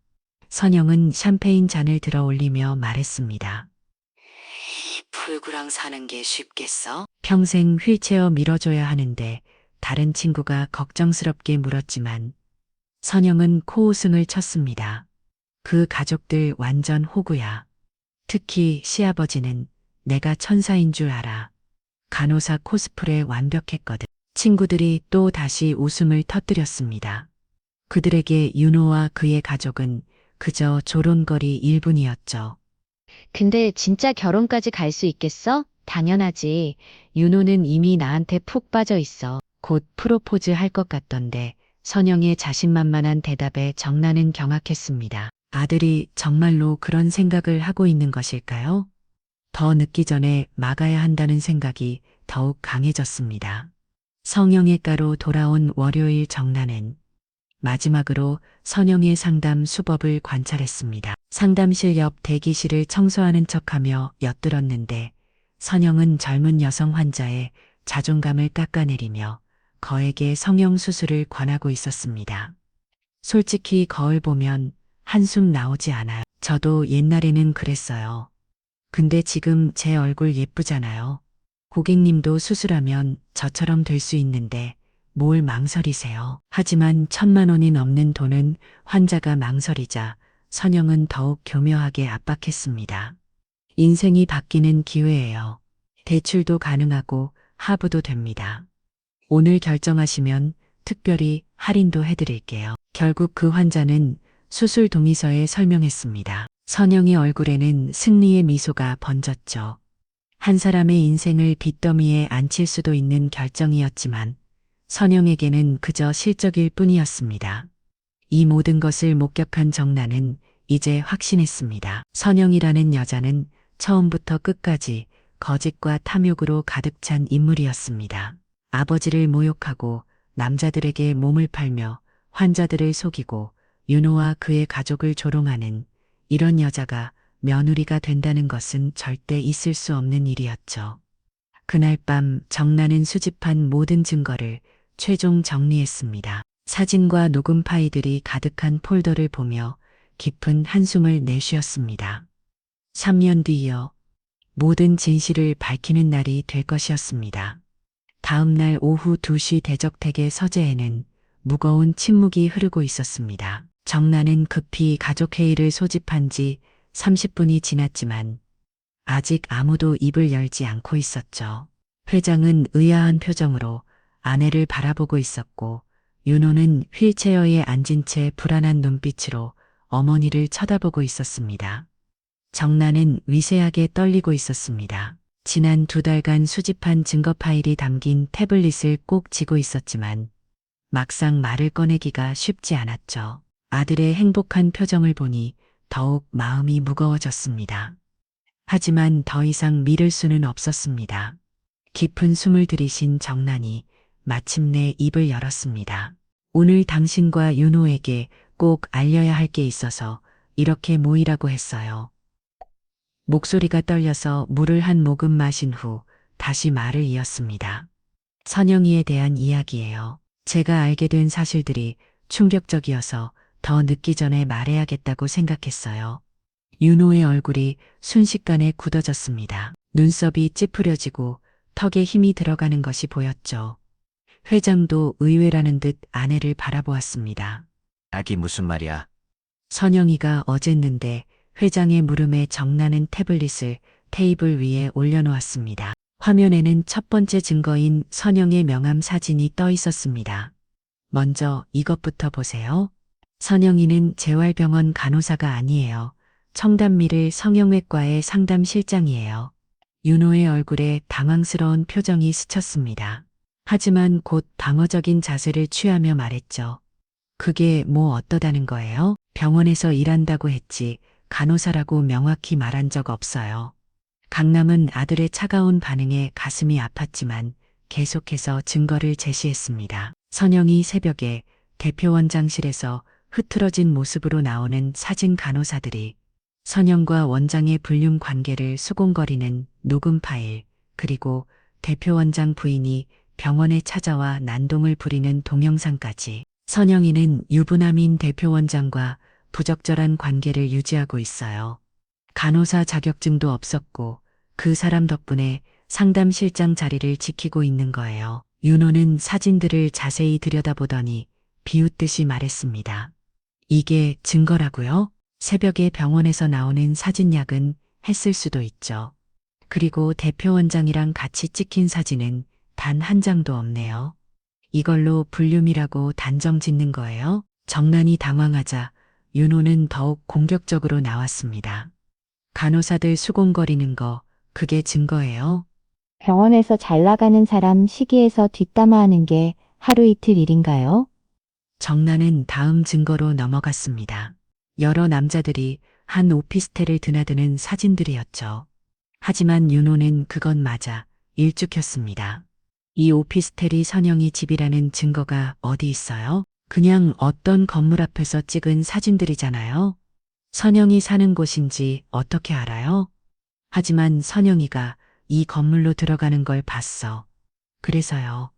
S1: 선영은 샴페인 잔을 들어 올리며 말했습니다. 불구랑 사는 게 쉽겠어? 평생 휠체어 밀어줘야 하는데 다른 친구가 걱정스럽게 물었지만 선영은 코웃음을 쳤습니다. 그 가족들 완전 호구야. 특히 시아버지는 내가 천사인 줄 알아. 간호사 코스프레 완벽했거든. 친구들이 또 다시 웃음을 터뜨렸습니다. 그들에게 윤호와 그의 가족은 그저 조론거리 일뿐이었죠.
S3: 근데 진짜 결혼까지 갈 수 있겠어? 당연하지. 윤호는 이미 나한테 푹 빠져 있어.
S1: 곧 프로포즈 할 것 같던데 선영의 자신만만한 대답에 정나는 경악했습니다. 아들이 정말로 그런 생각을 하고 있는 것일까요? 더 늦기 전에 막아야 한다는 생각이 더욱 강해졌습니다. 성형외과로 돌아온 월요일 정나는 마지막으로 선영의 상담 수법을 관찰했습니다. 상담실 옆 대기실을 청소하는 척하며 엿들었는데 선영은 젊은 여성 환자의 자존감을 깎아내리며 거액의 성형수술을 권하고 있었습니다. 솔직히 거울 보면 한숨 나오지 않아요. 저도 옛날에는 그랬어요. 근데 지금 제 얼굴 예쁘잖아요. 고객님도 수술하면 저처럼 될 수 있는데 뭘 망설이세요. 하지만 1,000만 원이 넘는 돈은 환자가 망설이자 선영은 더욱 교묘하게 압박했습니다. 인생이 바뀌는 기회예요. 대출도 가능하고 하부도 됩니다. 오늘 결정하시면 특별히 할인도 해드릴게요. 결국 그 환자는 수술 동의서에 설명했습니다. 선영의 얼굴에는 승리의 미소가 번졌죠. 한 사람의 인생을 빚더미에 앉힐 수도 있는 결정이었지만 선영에게는 그저 실적일 뿐이었습니다. 이 모든 것을 목격한 정나는 이제 확신했습니다. 선영이라는 여자는 처음부터 끝까지 거짓과 탐욕으로 가득 찬 인물이었습니다. 아버지를 모욕하고 남자들에게 몸을 팔며 환자들을 속이고 윤호와 그의 가족을 조롱하는 이런 여자가 며느리가 된다는 것은 절대 있을 수 없는 일이었죠. 그날 밤 정나는 수집한 모든 증거를 최종 정리했습니다. 사진과 녹음 파일들이 가득한 폴더를 보며 깊은 한숨을 내쉬었습니다. 3년 뒤이어 모든 진실을 밝히는 날이 될 것이었습니다. 다음 날 오후 2시 대저택의 서재에는 무거운 침묵이 흐르고 있었습니다. 정나는 급히 가족회의를 소집한 지 30분이 지났지만 아직 아무도 입을 열지 않고 있었죠. 회장은 의아한 표정으로 아내를 바라보고 있었고 윤호는 휠체어에 앉은 채 불안한 눈빛으로 어머니를 쳐다보고 있었습니다. 정나는 위세하게 떨리고 있었습니다. 지난 2달간 수집한 증거 파일이 담긴 태블릿을 꼭 쥐고 있었지만 막상 말을 꺼내기가 쉽지 않았죠. 아들의 행복한 표정을 보니 더욱 마음이 무거워졌습니다. 하지만 더 이상 미룰 수는 없었습니다. 깊은 숨을 들이신 정난이 마침내 입을 열었습니다. 오늘 당신과 윤호에게 꼭 알려야 할 게 있어서 이렇게 모이라고 했어요. 목소리가 떨려서 물을 한 모금 마신 후 다시 말을 이었습니다. 선영이에 대한 이야기예요. 제가 알게 된 사실들이 충격적이어서 더 늦기 전에 말해야겠다고 생각했어요. 윤호의 얼굴이 순식간에 굳어졌습니다. 눈썹이 찌푸려지고 턱에 힘이 들어가는 것이 보였죠. 회장도 의외라는 듯 아내를 바라보았습니다.
S2: 아기 무슨 말이야?
S1: 선영이가 어쨌는데 회장의 물음에 정나는 태블릿을 테이블 위에 올려놓았습니다. 화면에는 첫 번째 증거인 선영의 명함 사진이 떠 있었습니다. 먼저 이것부터 보세요. 선영이는 재활병원 간호사가 아니에요. 청담미를 성형외과의 상담실장이에요. 윤호의 얼굴에 당황스러운 표정이 스쳤습니다. 하지만 곧 방어적인 자세를 취하며 말했죠. 그게 뭐 어떠다는 거예요? 병원에서 일한다고 했지 간호사라고 명확히 말한 적 없어요. 강남은 아들의 차가운 반응에 가슴이 아팠지만 계속해서 증거를 제시했습니다. 선영이 새벽에 대표원장실에서 흐트러진 모습으로 나오는 사진 간호사들이 선영과 원장의 불륜 관계를 수군거리는 녹음 파일, 그리고 대표원장 부인이 병원에 찾아와 난동을 부리는 동영상까지. 선영이는 유부남인 대표원장과 부적절한 관계를 유지하고 있어요. 간호사 자격증도 없었고 그 사람 덕분에 상담실장 자리를 지키고 있는 거예요. 윤호는 사진들을 자세히 들여다보더니 비웃듯이 말했습니다. 이게 증거라고요? 새벽에 병원에서 나오는 사진약은 했을 수도 있죠. 그리고 대표 원장이랑 같이 찍힌 사진은 단 한 장도 없네요. 이걸로 불륜이라고 단정 짓는 거예요? 정난이 당황하자 윤호는 더욱 공격적으로 나왔습니다. 간호사들 수곤거리는 거, 그게 증거예요?
S4: 병원에서 잘 나가는 사람 시기에서 뒷담화하는 게 하루 이틀 일인가요?
S1: 정난은 다음 증거로 넘어갔습니다. 여러 남자들이 한 오피스텔을 드나드는 사진들이었죠. 하지만 윤호는 그건 맞아 일축했습니다. 이 오피스텔이 선영이 집이라는 증거가 어디 있어요? 그냥 어떤 건물 앞에서 찍은 사진들이잖아요. 선영이 사는 곳인지 어떻게 알아요? 하지만 선영이가 이 건물로 들어가는 걸 봤어. 그래서요.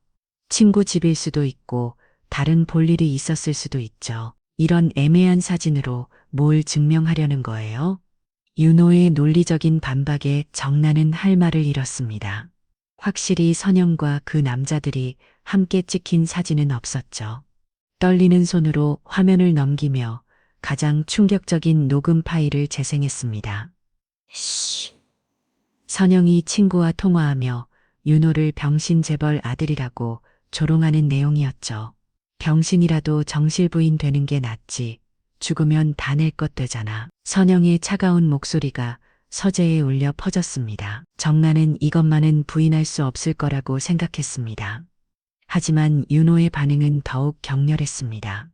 S1: 친구 집일 수도 있고 다른 볼일이 있었을 수도 있죠. 이런 애매한 사진으로 뭘 증명하려는 거예요? 윤호의 논리적인 반박에 정나는 할 말을 잃었습니다. 확실히 선영과 그 남자들이 함께 찍힌 사진은 없었죠. 떨리는 손으로 화면을 넘기며 가장 충격적인 녹음 파일을 재생했습니다. 선영이 친구와 통화하며 윤호를 병신 재벌 아들이라고 조롱하는 내용이었죠. 병신이라도 정실부인 되는 게 낫지. 죽으면 다 낼 것 되잖아. 선영의 차가운 목소리가 서재에 울려 퍼졌습니다. 정나는 이것만은 부인할 수 없을 거라고 생각했습니다. 하지만 윤호의 반응은 더욱 격렬했습니다.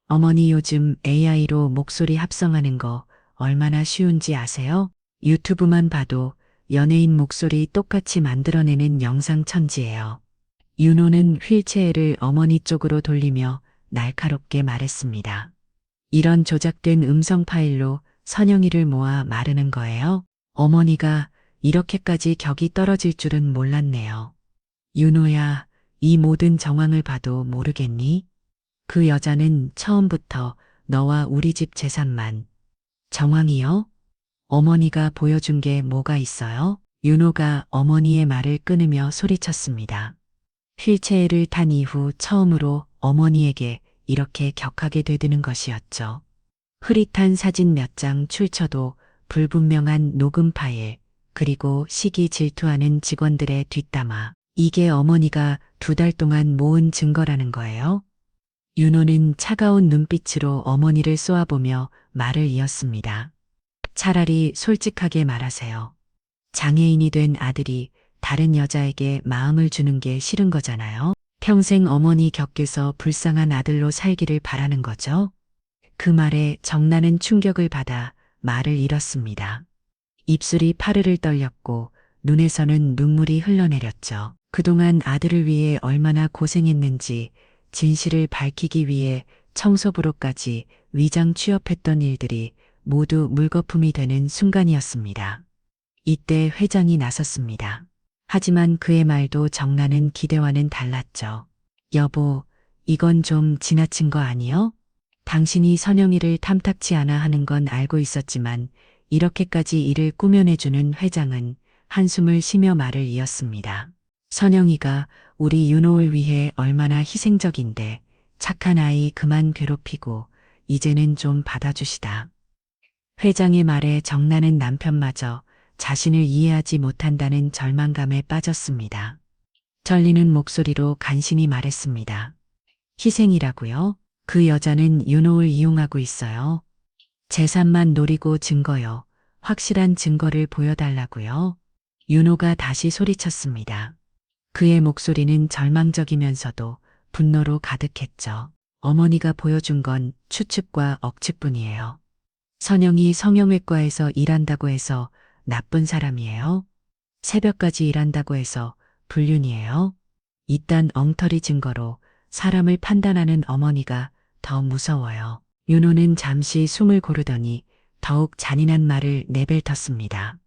S1: 어머니 요즘 AI로 목소리 합성하는 거 얼마나 쉬운지 아세요? 유튜브만 봐도 연예인 목소리 똑같이 만들어내는 영상 천지예요. 윤호는 휠체어를 어머니 쪽으로 돌리며 날카롭게 말했습니다. 이런 조작된 음성 파일로 선영이를 모아 마르는 거예요? 어머니가 이렇게까지 격이 떨어질 줄은 몰랐네요. 윤호야, 이 모든 정황을 봐도 모르겠니? 그 여자는 처음부터 너와 우리 집 재산만. 정황이요? 어머니가 보여준 게 뭐가 있어요? 윤호가 어머니의 말을 끊으며 소리쳤습니다. 휠체어를 탄 이후 처음으로 어머니에게 이렇게 격하게 되드는 것이었죠. 흐릿한 사진 몇 장 출처도 불분명한 녹음 파일, 그리고 시기 질투하는 직원들의 뒷담화. 이게 어머니가 2달 동안 모은 증거라는 거예요? 윤호는 차가운 눈빛으로 어머니를 쏘아보며 말을 이었습니다. 차라리 솔직하게 말하세요. 장애인이 된 아들이 다른 여자에게 마음을 주는 게 싫은 거잖아요. 평생 어머니 곁에서 불쌍한 아들로 살기를 바라는 거죠. 그 말에 정나는 충격을 받아 말을 잃었습니다. 입술이 파르르 떨렸고 눈에서는 눈물이 흘러내렸죠. 그동안 아들을 위해 얼마나 고생했는지 진실을 밝히기 위해 청소부로까지 위장 취업했던 일들이 모두 물거품이 되는 순간이었습니다. 이때 회장이 나섰습니다. 하지만 그의 말도 정나는 기대와는 달랐죠. 여보, 이건 좀 지나친 거 아니요? 당신이 선영이를 탐탁치 않아 하는 건 알고 있었지만 이렇게까지 일을 꾸며내주는 회장은 한숨을 쉬며 말을 이었습니다. 선영이가 우리 윤호를 위해 얼마나 희생적인데 착한 아이 그만 괴롭히고 이제는 좀 받아주시다. 회장의 말에 정나는 남편마저 자신을 이해하지 못한다는 절망감에 빠졌습니다. 떨리는 목소리로 간신히 말했습니다. 희생이라고요? 그 여자는 윤호를 이용하고 있어요. 재산만 노리고 증거요. 확실한 증거를 보여달라고요. 윤호가 다시 소리쳤습니다. 그의 목소리는 절망적이면서도 분노로 가득했죠. 어머니가 보여준 건 추측과 억측뿐이에요. 선영이 성형외과에서 일한다고 해서 나쁜 사람이에요? 새벽까지 일한다고 해서 불륜이에요? 이딴 엉터리 증거로 사람을 판단하는 어머니가 더 무서워요. 윤호는 잠시 숨을 고르더니 더욱 잔인한 말을 내뱉었습니다.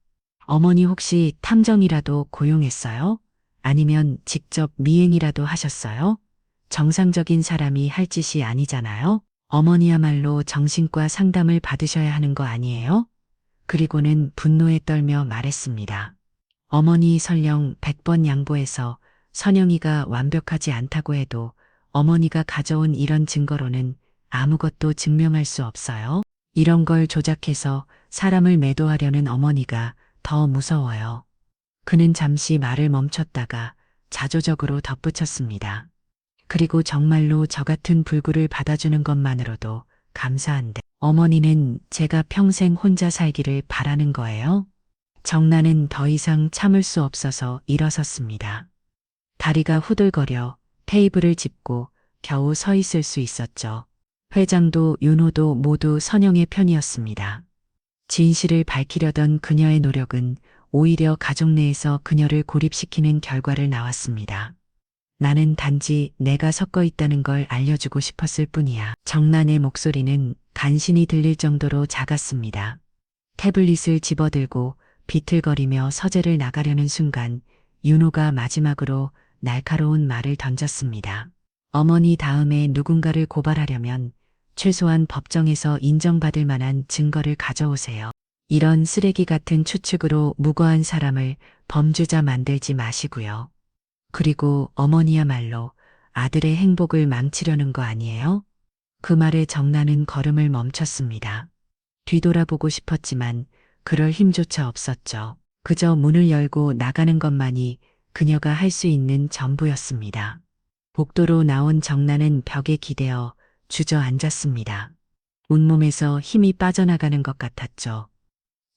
S1: 어머니 혹시 탐정이라도 고용했어요? 아니면 직접 미행이라도 하셨어요? 정상적인 사람이 할 짓이 아니잖아요? 어머니야말로 정신과 상담을 받으셔야 하는 거 아니에요? 그리고는 분노에 떨며 말했습니다. 어머니 설령 100번 양보해서 선영이가 완벽하지 않다고 해도 어머니가 가져온 이런 증거로는 아무것도 증명할 수 없어요. 이런 걸 조작해서 사람을 매도하려는 어머니가 더 무서워요. 그는 잠시 말을 멈췄다가 자조적으로 덧붙였습니다. 그리고 정말로 저 같은 불구를 받아주는 것만으로도 감사한데 어머니는 제가 평생 혼자 살기를 바라는 거예요? 정나는 더 이상 참을 수 없어서 일어섰습니다. 다리가 후들거려 테이블을 짚고 겨우 서 있을 수 있었죠. 회장도 윤호도 모두 선영의 편이었습니다. 진실을 밝히려던 그녀의 노력은 오히려 가족 내에서 그녀를 고립시키는 결과를 낳았습니다. 나는 단지 내가 섞어 있다는 걸 알려주고 싶었을 뿐이야. 정난의 목소리는 간신히 들릴 정도로 작았습니다. 태블릿을 집어들고 비틀거리며 서재를 나가려는 순간 윤호가 마지막으로 날카로운 말을 던졌습니다. 어머니 다음에 누군가를 고발하려면 최소한 법정에서 인정받을 만한 증거를 가져오세요. 이런 쓰레기 같은 추측으로 무고한 사람을 범죄자 만들지 마시고요. 그리고 어머니야말로 아들의 행복을 망치려는 거 아니에요? 그 말에 정나는 걸음을 멈췄습니다. 뒤돌아보고 싶었지만 그럴 힘조차 없었죠. 그저 문을 열고 나가는 것만이 그녀가 할 수 있는 전부였습니다. 복도로 나온 정나는 벽에 기대어 주저앉았습니다. 온몸에서 힘이 빠져나가는 것 같았죠.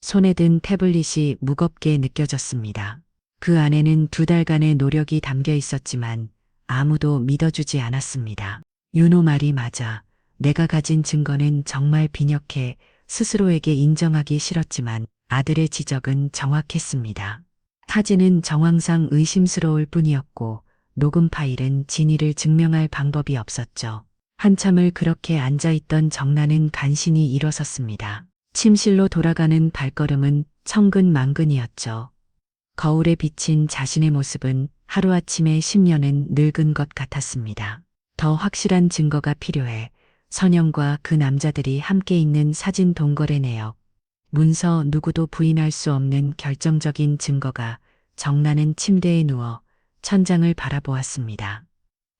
S1: 손에 든 태블릿이 무겁게 느껴졌습니다. 그 안에는 2달간의 노력이 담겨 있었지만 아무도 믿어주지 않았습니다. 윤호 말이 맞아. 내가 가진 증거는 정말 빈약해 스스로에게 인정하기 싫었지만 아들의 지적은 정확했습니다. 사진은 정황상 의심스러울 뿐이었고 녹음 파일은 진위를 증명할 방법이 없었죠. 한참을 그렇게 앉아있던 정나는 간신히 일어섰습니다. 침실로 돌아가는 발걸음은 천근만근이었죠. 거울에 비친 자신의 모습은 하루아침에 10년은 늙은 것 같았습니다. 더 확실한 증거가 필요해 선영과 그 남자들이 함께 있는 사진 동거래 내역, 문서 누구도 부인할 수 없는 결정적인 증거가 정나는 침대에 누워 천장을 바라보았습니다.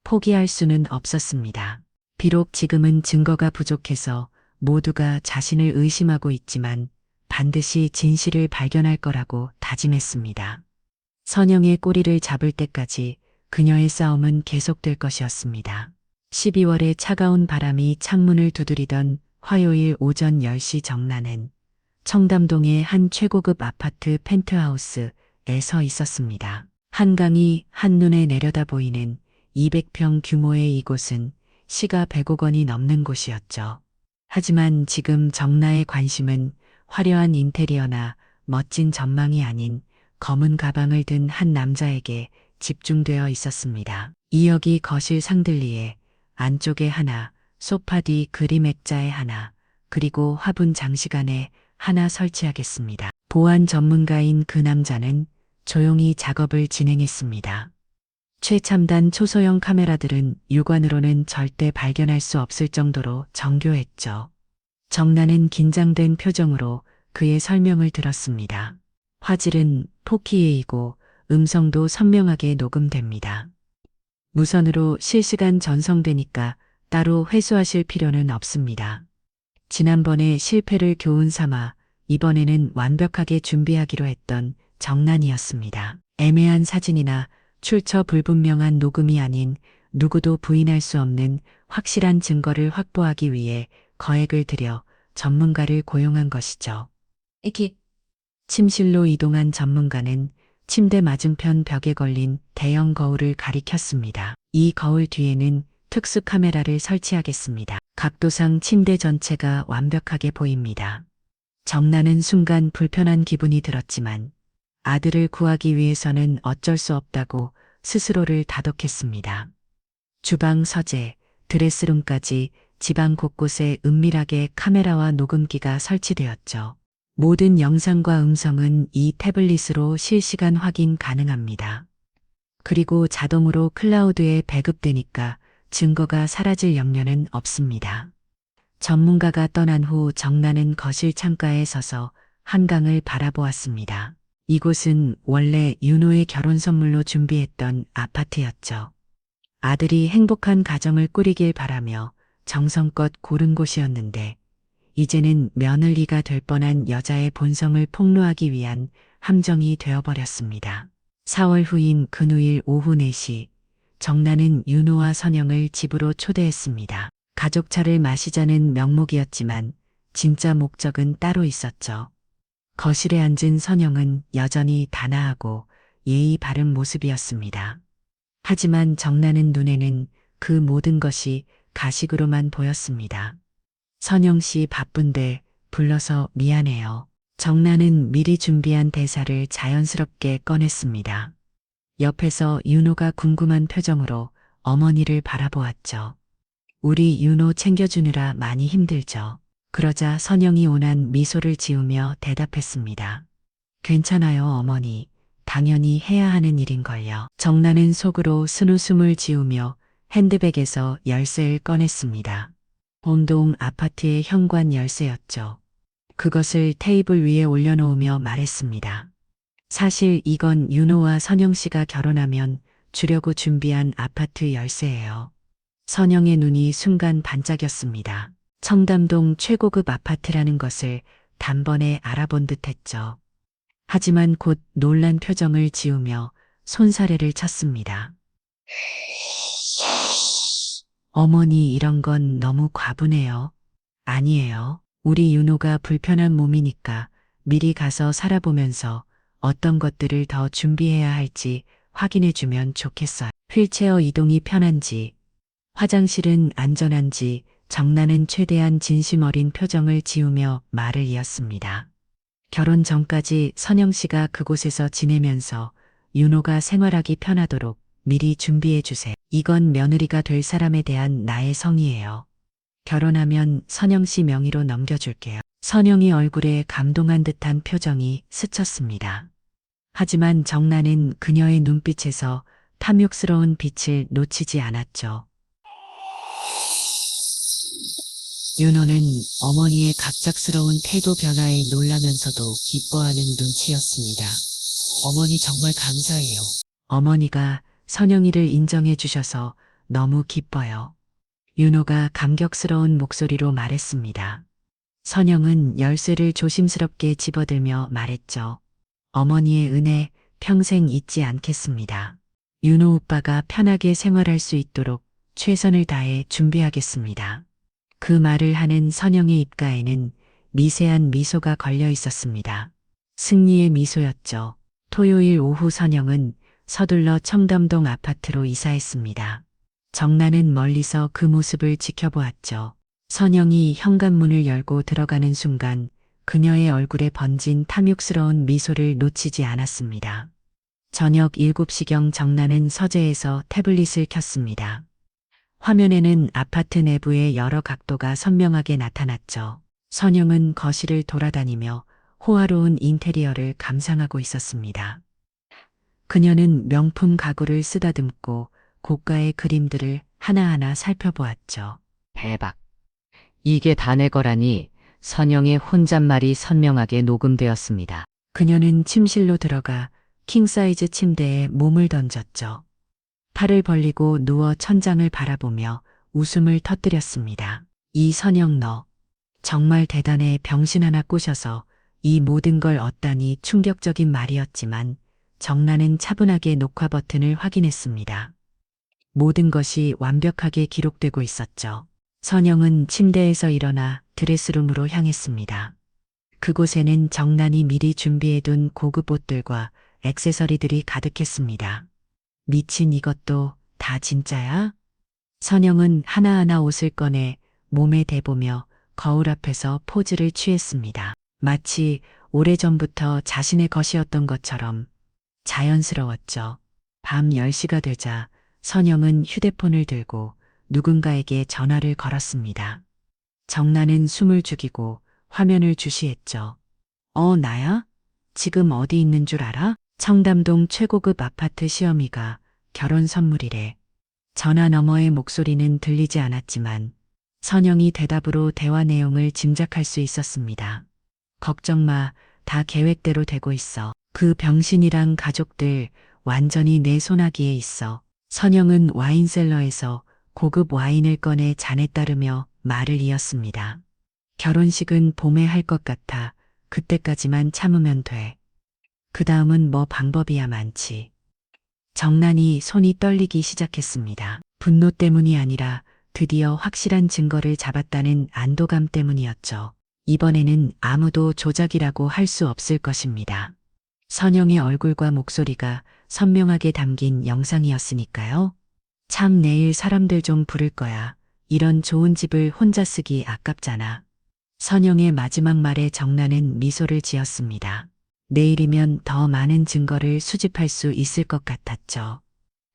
S1: 포기할 수는 없었습니다. 비록 지금은 증거가 부족해서 모두가 자신을 의심하고 있지만 반드시 진실을 발견할 거라고 다짐했습니다. 선영의 꼬리를 잡을 때까지 그녀의 싸움은 계속될 것이었습니다. 12월의 차가운 바람이 창문을 두드리던 화요일 오전 10시 정나는 청담동의 한 최고급 아파트 펜트하우스에 서 있었습니다. 한강이 한눈에 내려다 보이는 200평 규모의 이곳은 시가 100억 원이 넘는 곳이었죠. 하지만 지금 정나의 관심은 화려한 인테리어나 멋진 전망이 아닌 검은 가방을 든 한 남자에게 집중되어 있었습니다. 2억이 거실 상들리에 안쪽에 하나, 소파 뒤 그림 액자에 하나, 그리고 화분 장식안에 하나 설치하겠습니다. 보안 전문가인 그 남자는 조용히 작업을 진행했습니다. 최첨단 초소형 카메라들은 육안으로는 절대 발견할 수 없을 정도로 정교했죠. 정나는 긴장된 표정으로 그의 설명을 들었습니다. 화질은 4K이고 음성도 선명하게 녹음됩니다. 무선으로 실시간 전송되니까 따로 회수하실 필요는 없습니다. 지난번에 실패를 교훈 삼아 이번에는 완벽하게 준비하기로 했던 정난이었습니다. 애매한 사진이나 출처 불분명한 녹음이 아닌 누구도 부인할 수 없는 확실한 증거를 확보하기 위해 거액을 들여 전문가를 고용한 것이죠. 침실로 이동한 전문가는 침대 맞은편 벽에 걸린 대형 거울을 가리켰습니다. 이 거울 뒤에는 특수 카메라를 설치하겠습니다. 각도상 침대 전체가 완벽하게 보입니다. 정나는 순간 불편한 기분이 들었지만 아들을 구하기 위해서는 어쩔 수 없다고 스스로를 다독했습니다. 주방, 서재, 드레스룸까지 집안 곳곳에 은밀하게 카메라와 녹음기가 설치되었죠. 모든 영상과 음성은 이 태블릿으로 실시간 확인 가능합니다. 그리고 자동으로 클라우드에 배급되니까 증거가 사라질 염려는 없습니다. 전문가가 떠난 후 정나는 거실 창가에 서서 한강을 바라보았습니다. 이곳은 원래 윤호의 결혼 선물로 준비했던 아파트였죠. 아들이 행복한 가정을 꾸리길 바라며 정성껏 고른 곳이었는데 이제는 며느리가 될 뻔한 여자의 본성을 폭로하기 위한 함정이 되어버렸습니다. 4월 후인 근후일 오후 4시 정나는 윤호와 선영을 집으로 초대했습니다. 가족차를 마시자는 명목이었지만 진짜 목적은 따로 있었죠. 거실에 앉은 선영은 여전히 단아하고 예의 바른 모습이었습니다. 하지만 정나는 눈에는 그 모든 것이 가식으로만 보였습니다. 선영 씨 바쁜데 불러서 미안해요. 정나는 미리 준비한 대사를 자연스럽게 꺼냈습니다. 옆에서 윤호가 궁금한 표정으로 어머니를 바라보았죠. 우리 윤호 챙겨주느라 많이 힘들죠. 그러자 선영이 온한 미소를 지으며 대답했습니다. 괜찮아요, 어머니. 당연히 해야 하는 일인걸요. 정나는 속으로 스누숨을 지으며 핸드백에서 열쇠를 꺼냈습니다. 본동 아파트의 현관 열쇠였죠. 그것을 테이블 위에 올려놓으며 말했습니다. 사실 이건 윤호와 선영 씨가 결혼하면 주려고 준비한 아파트 열쇠예요. 선영의 눈이 순간 반짝였습니다. 청담동 최고급 아파트라는 것을 단번에 알아본 듯 했죠. 하지만 곧 놀란 표정을 지으며 손사래를 쳤습니다. 어머니 이런 건 너무 과분해요. 아니에요. 우리 윤호가 불편한 몸이니까 미리 가서 살아보면서 어떤 것들을 더 준비해야 할지 확인해주면 좋겠어요. 휠체어 이동이 편한지, 화장실은 안전한지 정나는 최대한 진심 어린 표정을 지으며 말을 이었습니다. 결혼 전까지 선영 씨가 그곳에서 지내면서 윤호가 생활하기 편하도록 미리 준비해 주세요. 이건 며느리가 될 사람에 대한 나의 성의예요. 결혼하면 선영 씨 명의로 넘겨줄게요. 선영이 얼굴에 감동한 듯한 표정이 스쳤습니다. 하지만 정나는 그녀의 눈빛에서 탐욕스러운 빛을 놓치지 않았죠. 윤호는 어머니의 갑작스러운 태도 변화에 놀라면서도 기뻐하는 눈치였습니다. 어머니 정말 감사해요. 어머니가 선영이를 인정해 주셔서 너무 기뻐요. 윤호가 감격스러운 목소리로 말했습니다. 선영은 열쇠를 조심스럽게 집어들며 말했죠. 어머니의 은혜 평생 잊지 않겠습니다. 윤호 오빠가 편하게 생활할 수 있도록 최선을 다해 준비하겠습니다. 그 말을 하는 선영의 입가에는 미세한 미소가 걸려 있었습니다. 승리의 미소였죠. 토요일 오후 선영은 서둘러 청담동 아파트로 이사했습니다. 정나는 멀리서 그 모습을 지켜보았죠. 선영이 현관문을 열고 들어가는 순간 그녀의 얼굴에 번진 탐욕스러운 미소를 놓치지 않았습니다. 저녁 7시경 정나는 서재에서 태블릿을 켰습니다. 화면에는 아파트 내부의 여러 각도가 선명하게 나타났죠. 선영은 거실을 돌아다니며 호화로운 인테리어를 감상하고 있었습니다. 그녀는 명품 가구를 쓰다듬고 고가의 그림들을 하나하나 살펴보았죠.
S5: 대박. 이게 다 내 거라니. 선영의 혼잣말이 선명하게 녹음되었습니다.
S1: 그녀는 침실로 들어가 킹사이즈 침대에 몸을 던졌죠. 팔을 벌리고 누워 천장을 바라보며 웃음을 터뜨렸습니다. 이 선영 너 정말 대단해. 병신 하나 꼬셔서 이 모든 걸 얻다니. 충격적인 말이었지만 정나는 차분하게 녹화 버튼을 확인했습니다. 모든 것이 완벽하게 기록되고 있었죠. 선영은 침대에서 일어나 드레스룸으로 향했습니다. 그곳에는 정난이 미리 준비해둔 고급 옷들과 액세서리들이 가득했습니다. 미친, 이것도 다 진짜야? 선영은 하나하나 옷을 꺼내 몸에 대보며 거울 앞에서 포즈를 취했습니다. 마치 오래전부터 자신의 것이었던 것처럼 자연스러웠죠. 밤 10시가 되자 선영은 휴대폰을 들고 누군가에게 전화를 걸었습니다. 정나는 숨을 죽이고 화면을 주시했죠. 나야? 지금 어디 있는 줄 알아? 청담동 최고급 아파트 시어미가 결혼 선물이래. 전화 너머의 목소리는 들리지 않았지만 선영이 대답으로 대화 내용을 짐작할 수 있었습니다. 걱정 마, 다 계획대로 되고 있어. 그 병신이랑 가족들 완전히 내 손아귀에 있어. 선영은 와인셀러에서 고급 와인을 꺼내 잔에 따르며 말을 이었습니다. 결혼식은 봄에 할 것 같아. 그때까지만 참으면 돼. 그 다음은 뭐 방법이야 많지. 정난이 손이 떨리기 시작했습니다. 분노 때문이 아니라 드디어 확실한 증거를 잡았다는 안도감 때문이었죠. 이번에는 아무도 조작이라고 할 수 없을 것입니다. 선영의 얼굴과 목소리가 선명하게 담긴 영상이었으니까요. 참 내일 사람들 좀 부를 거야. 이런 좋은 집을 혼자 쓰기 아깝잖아. 선영의 마지막 말에 정나는 미소를 지었습니다. 내일이면 더 많은 증거를 수집할 수 있을 것 같았죠.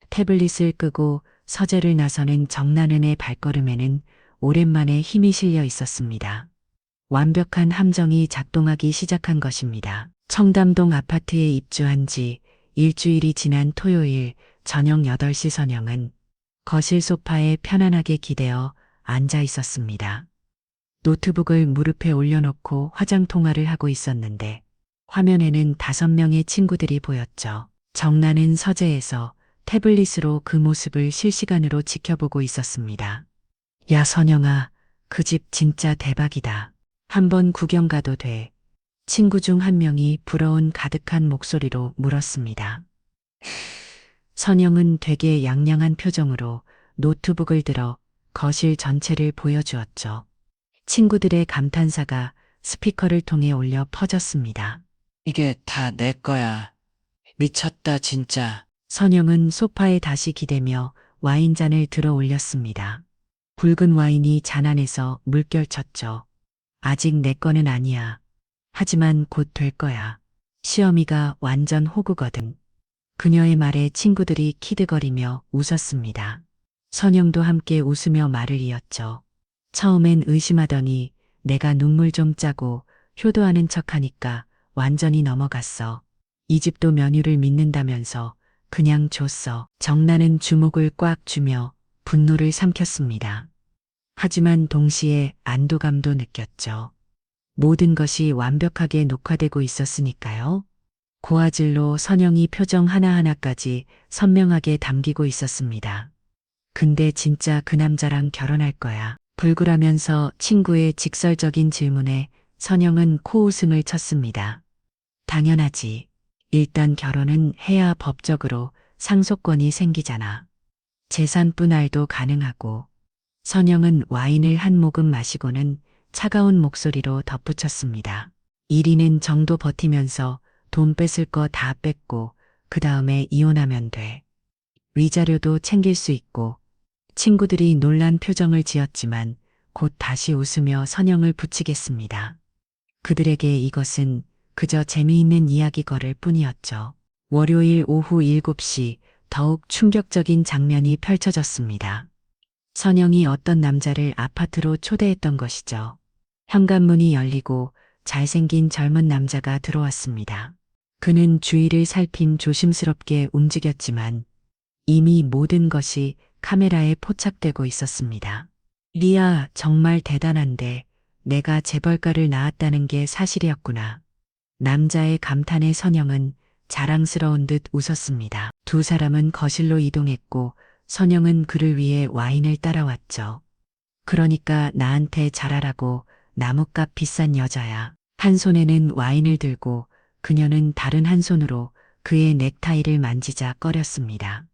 S1: 태블릿을 끄고 서재를 나서는 정나는의 발걸음에는 오랜만에 힘이 실려 있었습니다. 완벽한 함정이 작동하기 시작한 것입니다. 청담동 아파트에 입주한 지 일주일이 지난 토요일 저녁 8시 선영은 거실 소파에 편안하게 기대어 앉아 있었습니다. 노트북을 무릎에 올려놓고 화장 통화를 하고 있었는데 화면에는 5명의 친구들이 보였죠. 정나는 서재에서 태블릿으로 그 모습을 실시간으로 지켜보고 있었습니다. 야 선영아, 그 집 진짜 대박이다. 한번 구경 가도 돼. 친구 중 한 명이 부러운 가득한 목소리로 물었습니다. 선영은 되게 양양한 표정으로 노트북을 들어 거실 전체를 보여주었죠. 친구들의 감탄사가 스피커를 통해 울려 퍼졌습니다.
S6: 이게 다 내 거야. 미쳤다, 진짜.
S1: 선영은 소파에 다시 기대며 와인잔을 들어 올렸습니다. 붉은 와인이 잔 안에서 물결쳤죠. 아직 내 거는 아니야. 하지만 곧 될 거야. 시어미가 완전 호구거든. 그녀의 말에 친구들이 키득거리며 웃었습니다. 선영도 함께 웃으며 말을 이었죠. 처음엔 의심하더니 내가 눈물 좀 짜고 효도하는 척하니까 완전히 넘어갔어. 이 집도 면유를 믿는다면서 그냥 줬어. 정나는 주목을 꽉 쥐며 분노를 삼켰습니다. 하지만 동시에 안도감도 느꼈죠. 모든 것이 완벽하게 녹화되고 있었으니까요. 고화질로 선영이 표정 하나하나까지 선명하게 담기고 있었습니다. 근데 진짜 그 남자랑 결혼할 거야. 불굴하면서 친구의 직설적인 질문에 선영은 코웃음을 쳤습니다. 당연하지. 일단 결혼은 해야 법적으로 상속권이 생기잖아. 재산분 할도 가능하고. 선영은 와인을 한 모금 마시고는 차가운 목소리로 덧붙였습니다. 1위는 정도 버티면서 돈 뺏을 거 다 뺏고 그 다음에 이혼하면 돼. 위자료도 챙길 수 있고. 친구들이 놀란 표정을 지었지만 곧 다시 웃으며 선영을 붙이겠습니다. 그들에게 이것은 그저 재미있는 이야기거릴 뿐이었죠. 월요일 오후 7시 더욱 충격적인 장면이 펼쳐졌습니다. 선영이 어떤 남자를 아파트로 초대했던 것이죠. 현관문이 열리고 잘생긴 젊은 남자가 들어왔습니다. 그는 주위를 살핀 조심스럽게 움직였지만 이미 모든 것이 카메라에 포착되고 있었습니다. 리아, 정말 대단한데 내가 재벌가를 낳았다는 게 사실이었구나. 남자의 감탄에 선영은 자랑스러운 듯 웃었습니다. 두 사람은 거실로 이동했고 선영은 그를 위해 와인을 따라왔죠. 그러니까 나한테 잘하라고 나뭇값 비싼 여자야. 한 손에는 와인을 들고 그녀는 다른 한 손으로 그의 넥타이를 만지자 꺼렸습니다.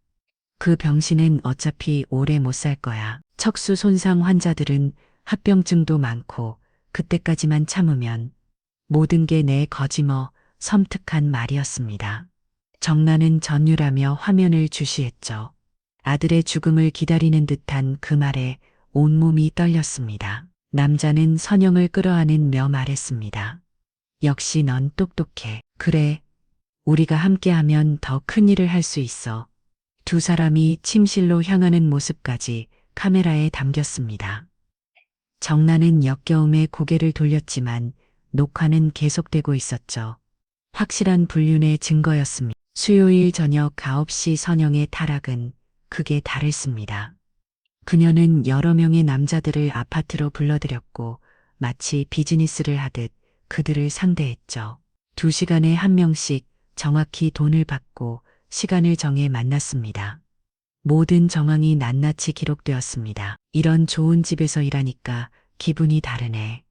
S1: 그 병신은 어차피 오래 못 살 거야. 척수 손상 환자들은 합병증도 많고 그때까지만 참으면 모든 게 내 거지머 섬뜩한 말이었습니다. 정나는 전율하며 화면을 주시했죠. 아들의 죽음을 기다리는 듯한 그 말에 온몸이 떨렸습니다. 남자는 선영을 끌어안으며 말했습니다. 역시 넌 똑똑해. 그래. 우리가 함께하면 더 큰 일을 할 수 있어. 두 사람이 침실로 향하는 모습까지 카메라에 담겼습니다. 정나는 역겨움에 고개를 돌렸지만 녹화는 계속되고 있었죠. 확실한 불륜의 증거였습니다. 수요일 저녁 9시 선영의 타락은 극에 달했습니다. 그녀는 여러 명의 남자들을 아파트로 불러들였고 마치 비즈니스를 하듯 그들을 상대했죠. 2시간에 한 명씩 정확히 돈을 받고 시간을 정해 만났습니다. 모든 정황이 낱낱이 기록되었습니다. 이런 좋은 집에서 일하니까 기분이 다르네.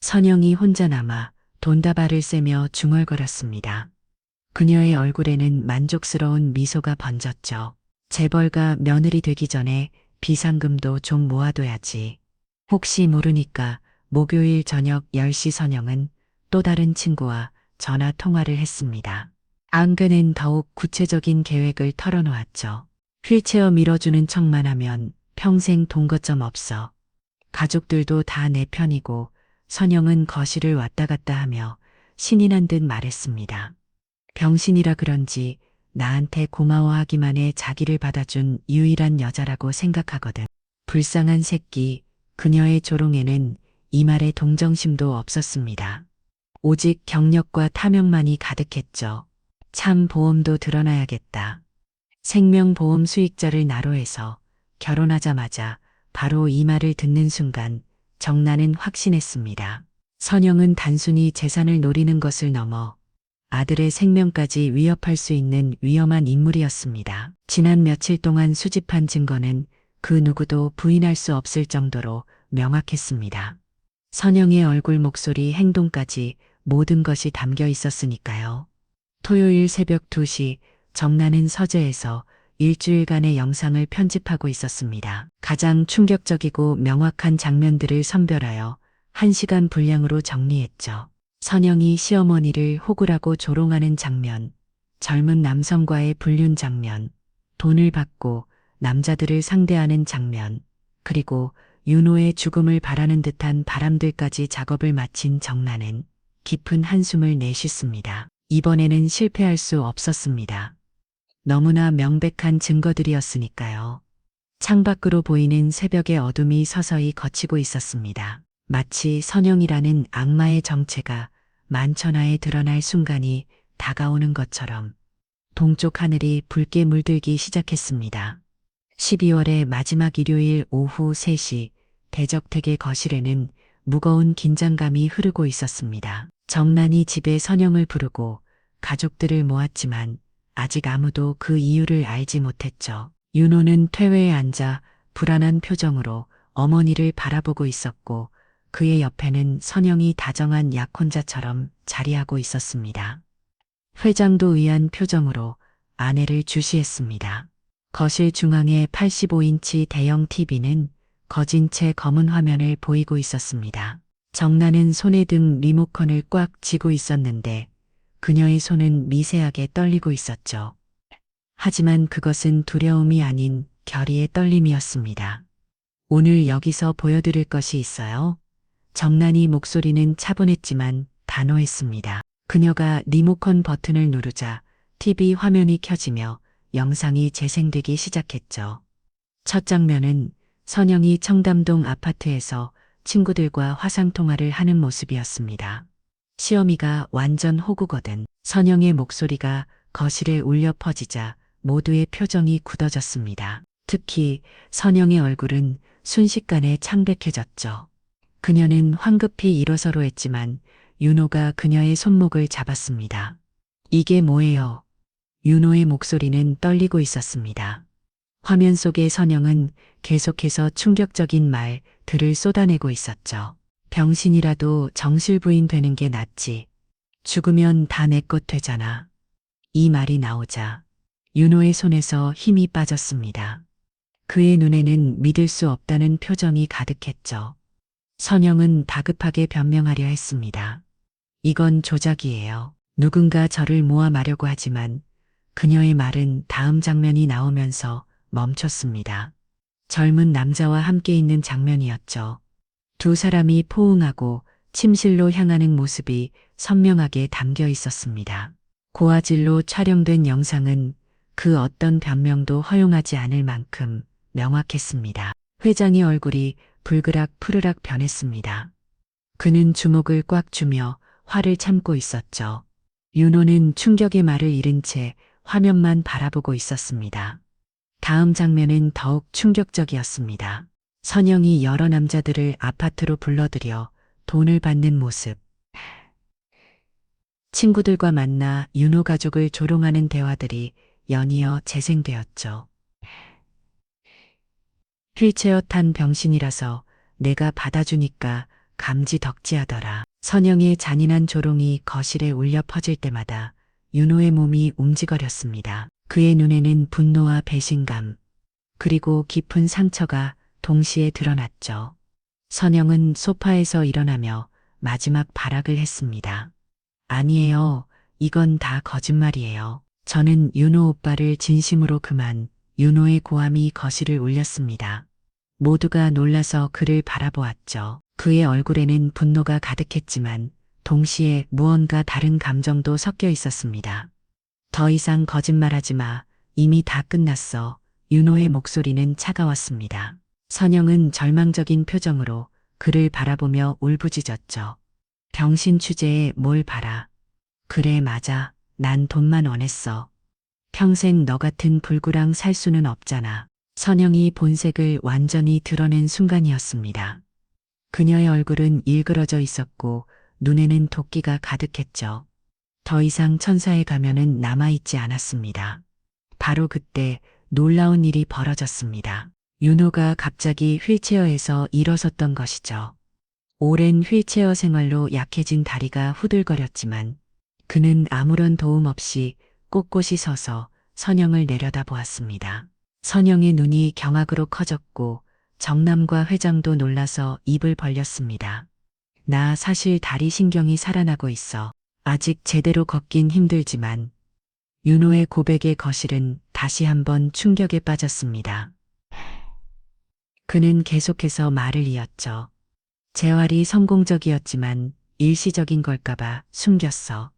S1: 선영이 혼자 남아 돈다발을 쐬며 중얼거렸습니다. 그녀의 얼굴에는 만족스러운 미소가 번졌죠. 재벌가 며느리 되기 전에 비상금도 좀 모아둬야지. 혹시 모르니까 목요일 저녁 10시 선영은 또 다른 친구와 전화 통화를 했습니다. 안그는 더욱 구체적인 계획을 털어놓았죠. 휠체어 밀어주는 척만 하면 평생 돈 거점 없어. 가족들도 다 내 편이고 선영은 거실을 왔다 갔다 하며 신이 난 듯 말했습니다. 병신이라 그런지 나한테 고마워하기만 해 자기를 받아준 유일한 여자라고 생각하거든. 불쌍한 새끼, 그녀의 조롱에는 이 말에 동정심도 없었습니다. 오직 경력과 탐욕만이 가득했죠. 참 보험도 드러나야겠다. 생명보험 수익자를 나로해서 결혼하자마자 바로 이 말을 듣는 순간 정나는 확신했습니다. 선영은 단순히 재산을 노리는 것을 넘어 아들의 생명까지 위협할 수 있는 위험한 인물이었습니다. 지난 며칠 동안 수집한 증거는 그 누구도 부인할 수 없을 정도로 명확했습니다. 선영의 얼굴, 목소리, 행동까지 모든 것이 담겨 있었으니까요. 토요일 새벽 2시 정나는 서재에서 일주일간의 영상을 편집하고 있었습니다. 가장 충격적이고 명확한 장면들을 선별하여 1시간 분량으로 정리했죠. 선영이 시어머니를 호구라고 조롱하는 장면, 젊은 남성과의 불륜 장면, 돈을 받고 남자들을 상대하는 장면, 그리고 윤호의 죽음을 바라는 듯한 바람들까지 작업을 마친 정나는 깊은 한숨을 내쉬습니다. 이번에는 실패할 수 없었습니다. 너무나 명백한 증거들이었으니까요. 창밖으로 보이는 새벽의 어둠이 서서히 걷히고 있었습니다. 마치 선영이라는 악마의 정체가 만천하에 드러날 순간이 다가오는 것처럼 동쪽 하늘이 붉게 물들기 시작했습니다. 12월의 마지막 일요일 오후 3시 대저택의 거실에는 무거운 긴장감이 흐르고 있었습니다. 정난이 집에 선영을 부르고 가족들을 모았지만 아직 아무도 그 이유를 알지 못했죠. 윤호는 퇴회에 앉아 불안한 표정으로 어머니를 바라보고 있었고 그의 옆에는 선영이 다정한 약혼자처럼 자리하고 있었습니다. 회장도 의아한 표정으로 아내를 주시했습니다. 거실 중앙의 85인치 대형 TV는 거진 채 검은 화면을 보이고 있었습니다. 정나는 손에 든 리모컨을 꽉 쥐고 있었는데 그녀의 손은 미세하게 떨리고 있었죠. 하지만 그것은 두려움이 아닌 결의의 떨림이었습니다. 오늘 여기서 보여드릴 것이 있어요. 정난이 목소리는 차분했지만 단호했습니다. 그녀가 리모컨 버튼을 누르자 TV 화면이 켜지며 영상이 재생되기 시작했죠. 첫 장면은 선영이 청담동 아파트에서 친구들과 화상통화를 하는 모습이었습니다. 시어미가 완전 호구거든. 선영의 목소리가 거실에 울려 퍼지자 모두의 표정이 굳어졌습니다. 특히 선영의 얼굴은 순식간에 창백해졌죠. 그녀는 황급히 일어서려 했지만 윤호가 그녀의 손목을 잡았습니다. 이게 뭐예요? 윤호의 목소리는 떨리고 있었습니다. 화면 속의 선영은 계속해서 충격적인 말들을 쏟아내고 있었죠. 병신이라도 정실부인 되는 게 낫지. 죽으면 다 내 것 되잖아. 이 말이 나오자 윤호의 손에서 힘이 빠졌습니다. 그의 눈에는 믿을 수 없다는 표정이 가득했죠. 선영은 다급하게 변명하려 했습니다. 이건 조작이에요. 누군가 저를 모아 마려고 하지만 그녀의 말은 다음 장면이 나오면서 멈췄습니다. 젊은 남자와 함께 있는 장면이었죠. 두 사람이 포옹하고 침실로 향하는 모습이 선명하게 담겨 있었습니다. 고화질로 촬영된 영상은 그 어떤 변명도 허용하지 않을 만큼 명확했습니다. 회장의 얼굴이 불그락 푸르락 변했습니다. 그는 주먹을 꽉 쥐며 화를 참고 있었죠. 윤호는 충격의 말을 잃은 채 화면만 바라보고 있었습니다. 다음 장면은 더욱 충격적이었습니다. 선영이 여러 남자들을 아파트로 불러들여 돈을 받는 모습. 친구들과 만나 윤호 가족을 조롱하는 대화들이 연이어 재생되었죠. 휠체어 탄 병신이라서 내가 받아주니까 감지 덕지하더라. 선영의 잔인한 조롱이 거실에 울려 퍼질 때마다 윤호의 몸이 움직거렸습니다. 그의 눈에는 분노와 배신감, 그리고 깊은 상처가 동시에 드러났죠. 선영은 소파에서 일어나며 마지막 발악을 했습니다. 아니에요. 이건 다 거짓말이에요. 저는 윤호 오빠를 진심으로 그만. 윤호의 고함이 거실을 울렸습니다. 모두가 놀라서 그를 바라보았죠. 그의 얼굴에는 분노가 가득했지만 동시에 무언가 다른 감정도 섞여 있었습니다. 더 이상 거짓말하지 마. 이미 다 끝났어. 윤호의 목소리는 차가웠습니다. 선영은 절망적인 표정으로 그를 바라보며 울부짖었죠. 병신 취재에 뭘 봐라. 그래 맞아. 난 돈만 원했어. 평생 너 같은 불구랑 살 수는 없잖아. 선영이 본색을 완전히 드러낸 순간이었습니다. 그녀의 얼굴은 일그러져 있었고 눈에는 도끼가 가득했죠. 더 이상 천사의 가면은 남아있지 않았습니다. 바로 그때 놀라운 일이 벌어졌습니다. 윤호가 갑자기 휠체어에서 일어섰던 것이죠. 오랜 휠체어 생활로 약해진 다리가 후들거렸지만 그는 아무런 도움 없이 꼿꼿이 서서 선영을 내려다보았습니다. 선영의 눈이 경악으로 커졌고 정남과 회장도 놀라서 입을 벌렸습니다. 나 사실 다리 신경이 살아나고 있어. 아직 제대로 걷긴 힘들지만 윤호의 고백의 거실은 다시 한번 충격에 빠졌습니다. 그는 계속해서 말을 이었죠. 재활이 성공적이었지만 일시적인 걸까봐 숨겼어.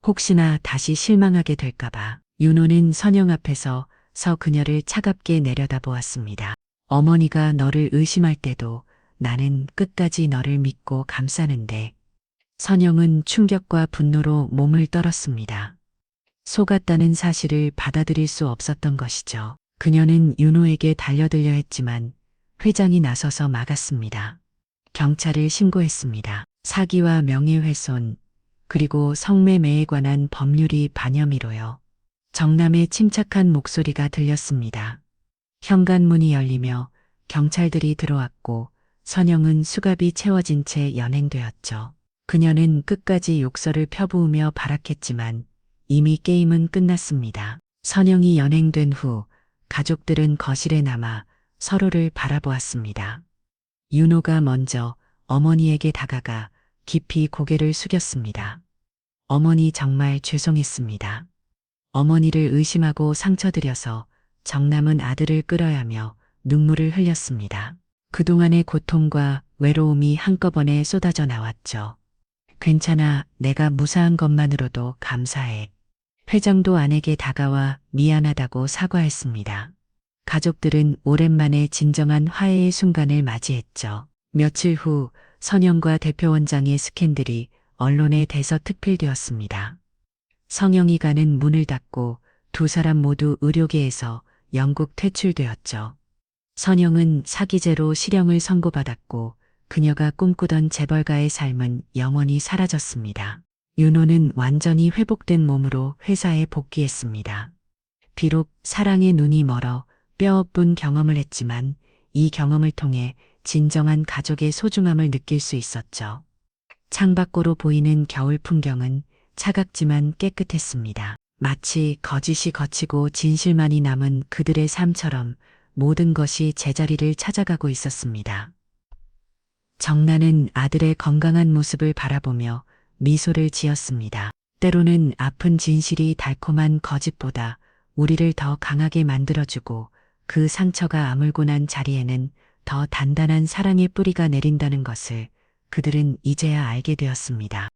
S1: 혹시나 다시 실망하게 될까봐. 윤호는 선영 앞에서 서 그녀를 차갑게 내려다보았습니다. 어머니가 너를 의심할 때도 나는 끝까지 너를 믿고 감싸는데. 선영은 충격과 분노로 몸을 떨었습니다. 속았다는 사실을 받아들일 수 없었던 것이죠. 그녀는 윤호에게 달려들려 했지만 회장이 나서서 막았습니다. 경찰을 신고했습니다. 사기와 명예훼손, 그리고 성매매에 관한 법률이 반혐의로요. 정남의 침착한 목소리가 들렸습니다. 현관문이 열리며 경찰들이 들어왔고 선영은 수갑이 채워진 채 연행되었죠. 그녀는 끝까지 욕설을 펴부으며 발악했지만 이미 게임은 끝났습니다. 선영이 연행된 후 가족들은 거실에 남아 서로를 바라보았습니다. 윤호가 먼저 어머니에게 다가가 깊이 고개를 숙였습니다. 어머니 정말 죄송했습니다. 어머니를 의심하고 상처드려서 정남은 아들을 끌어야며 눈물을 흘렸습니다. 그동안의 고통과 외로움이 한꺼번에 쏟아져 나왔죠. 괜찮아, 내가 무사한 것만으로도 감사해. 회장도 아내에게 다가와 미안하다고 사과했습니다. 가족들은 오랜만에 진정한 화해의 순간을 맞이했죠. 며칠 후 선영과 대표원장의 스캔들이 언론에 대서특필되었습니다. 성영이 가는 문을 닫고 두 사람 모두 의료계에서 영국 퇴출되었죠. 선영은 사기죄로 실형을 선고받았고 그녀가 꿈꾸던 재벌가의 삶은 영원히 사라졌습니다. 윤호는 완전히 회복된 몸으로 회사에 복귀했습니다. 비록 사랑의 눈이 멀어 뼈아픈 경험을 했지만 이 경험을 통해 진정한 가족의 소중함을 느낄 수 있었죠. 창밖으로 보이는 겨울 풍경은 차갑지만 깨끗했습니다. 마치 거짓이 거치고 진실만이 남은 그들의 삶처럼 모든 것이 제자리를 찾아가고 있었습니다. 정나는 아들의 건강한 모습을 바라보며 미소를 지었습니다. 때로는 아픈 진실이 달콤한 거짓보다 우리를 더 강하게 만들어주고 그 상처가 아물고 난 자리에는 더 단단한 사랑의 뿌리가 내린다는 것을 그들은 이제야 알게 되었습니다.